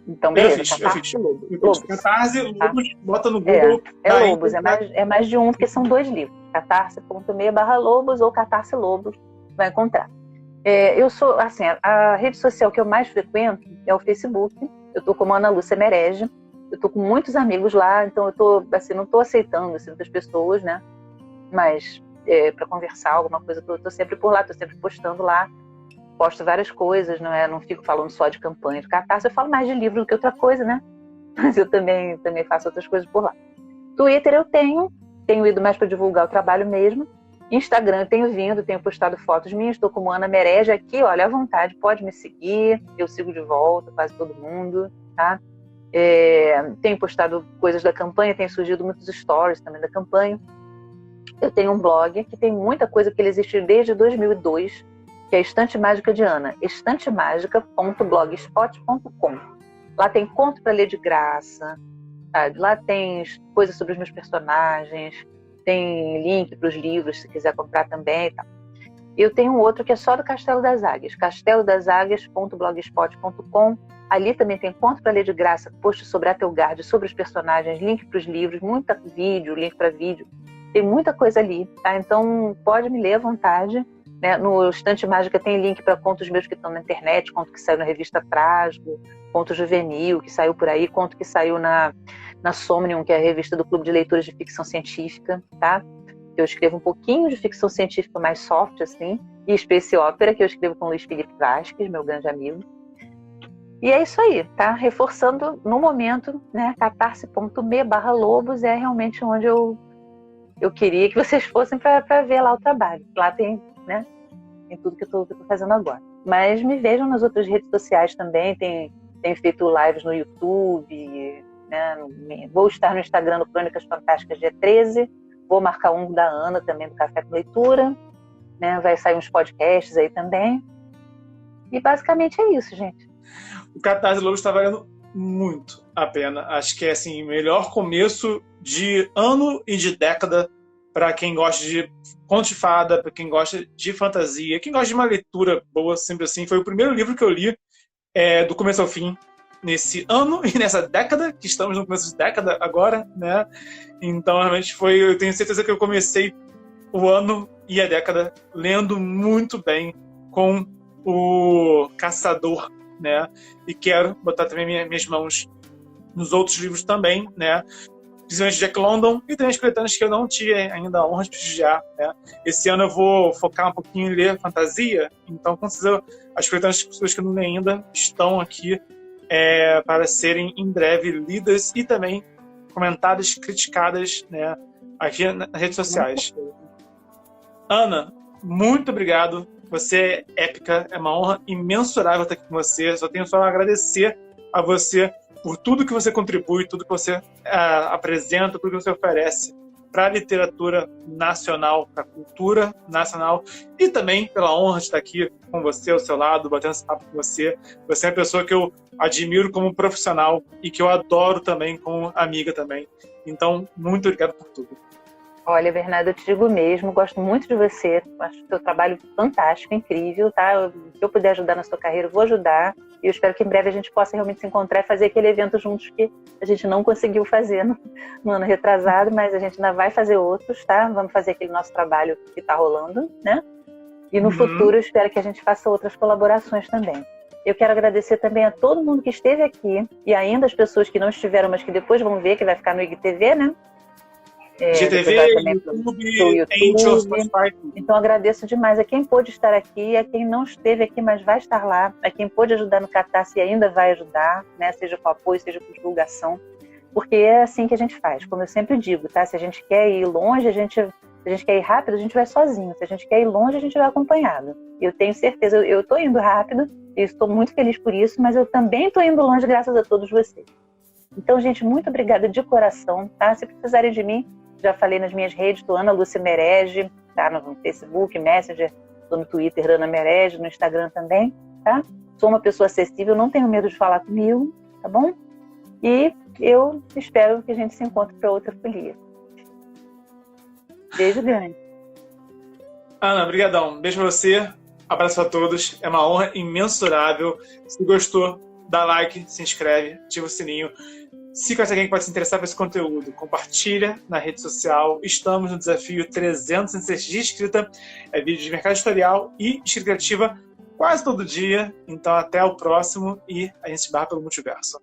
Então, beleza. Eu fiz. Lobos. Catarse, Lobos, bota no Google. Lobos, é mais de um, porque são 2 livros. catarse.me/lobos ou Catarse Lobos, vai encontrar. Eu sou, assim, a rede social que eu mais frequento é o Facebook. Eu tô como Ana Lúcia Merege. Eu tô com muitos amigos lá, então eu tô, assim, não tô aceitando assim, muitas pessoas, né? Mas para conversar alguma coisa, eu tô sempre por lá, tô sempre postando lá. Posto várias coisas, não fico falando só de campanha de Catarse, eu falo mais de livro do que outra coisa, né? Mas eu também faço outras coisas por lá. Twitter eu tenho ido mais para divulgar o trabalho mesmo. Instagram eu tenho postado fotos minhas, estou como Ana Merege aqui, olha, à vontade, pode me seguir, eu sigo de volta, quase todo mundo, tá? Tenho postado coisas da campanha, tem surgido muitos stories também da campanha. Eu tenho um blog que tem muita coisa que ele existe desde 2002, que é a Estante Mágica de Ana, estantemágica.blogspot.com. Lá tem conto para ler de graça, sabe? Lá tem coisas sobre os meus personagens, tem link para os livros, se quiser comprar também e tal. Eu tenho um outro que é só do Castelo das Águias, castelodaságuias.blogspot.com. Ali também tem conto para ler de graça, post sobre Atelgard, sobre os personagens, link para os livros, link para vídeo. Tem muita coisa ali, tá? Então pode me ler à vontade. Né? No Estante Mágica tem link para contos meus que estão na internet, conto que saiu na revista Trágico, conto juvenil que saiu por aí, conto que saiu na Somnium, que é a revista do Clube de Leitores de Ficção Científica, tá? Eu escrevo um pouquinho de ficção científica mais soft, assim, e space opera, que eu escrevo com o Luiz Felipe Vasques, meu grande amigo. E é isso aí, tá? Reforçando no momento, né? catarse.me/lobos é realmente onde eu queria que vocês fossem para ver lá o trabalho. Lá tem, né? Tem tudo que eu tô fazendo agora. Mas me vejam nas outras redes sociais também. Tenho feito lives no YouTube, né? Vou estar no Instagram do Crônicas Fantásticas dia 13. Vou marcar um da Ana também, do Café com Leitura. Né? Vai sair uns podcasts aí também. E basicamente é isso, gente. O Catarse Lobos está valendo muito a pena. Acho que é assim, o melhor começo de ano e de década para quem gosta de conto de fada, para quem gosta de fantasia, quem gosta de uma leitura boa, sempre assim. Foi o primeiro livro que eu li do começo ao fim nesse ano e nessa década, que estamos no começo de década agora, né? Então, realmente eu tenho certeza que eu comecei o ano e a década lendo muito bem com o Caçador, né? E quero botar também minhas mãos nos outros livros também, né? Principalmente Jack London e também as coletâneas que eu não tive ainda a honra de prestigiar, né? Esse ano eu vou focar um pouquinho em ler fantasia, então com certeza as coletâneas de pessoas que eu não li ainda estão aqui para serem em breve lidas e também comentadas, criticadas, né? Aqui nas redes sociais. Ana, muito obrigado. Você é épica, é uma honra imensurável estar aqui com você. Só tenho só a agradecer a você por tudo que você contribui, tudo que você apresenta, tudo que você oferece para a literatura nacional, para a cultura nacional e também pela honra de estar aqui com você ao seu lado, batendo esse papo com você. Você é uma pessoa que eu admiro como profissional e que eu adoro também como amiga também. Então, muito obrigado por tudo. Olha, Bernardo, eu te digo mesmo, gosto muito de você, acho o seu trabalho fantástico, incrível, tá? Se eu puder ajudar na sua carreira, eu vou ajudar. E eu espero que em breve a gente possa realmente se encontrar e fazer aquele evento juntos que a gente não conseguiu fazer no ano retrasado, mas a gente ainda vai fazer outros, tá? Vamos fazer aquele nosso trabalho que tá rolando, né? E no futuro eu espero que a gente faça outras colaborações também. Eu quero agradecer também a todo mundo que esteve aqui e ainda as pessoas que não estiveram, mas que depois vão ver, que vai ficar no IGTV, né? IGTV, YouTube, Spotify. Então agradeço demais a quem pôde estar aqui, a quem não esteve aqui, mas vai estar lá, a quem pôde ajudar no Catarse e ainda vai ajudar, né? Seja com apoio, seja com divulgação, porque é assim que a gente faz, como eu sempre digo, tá? Se a gente quer ir longe, se a gente quer ir rápido, a gente vai sozinho, se a gente quer ir longe, a gente vai acompanhado. E eu tenho certeza, eu estou indo rápido, e estou muito feliz por isso, mas eu também estou indo longe graças a todos vocês. Então, gente, muito obrigada de coração, tá? Se precisarem de mim, já falei nas minhas redes, estou Ana Lúcia Merege, tá? No Facebook, Messenger, estou no Twitter, Ana Merege, no Instagram também, tá? Sou uma pessoa acessível, não tenho medo de falar comigo, tá bom? E eu espero que a gente se encontre para outra folia. Beijo grande. Ana, brigadão. Beijo pra você. Abraço a todos. É uma honra imensurável. Se gostou, dá like, se inscreve, ativa o sininho. Se conhece alguém que pode se interessar por esse conteúdo, compartilha na rede social. Estamos no desafio 300 inscritos de escrita. É vídeo de mercado editorial e escrita criativa quase todo dia. Então até o próximo e a gente se barra pelo multiverso.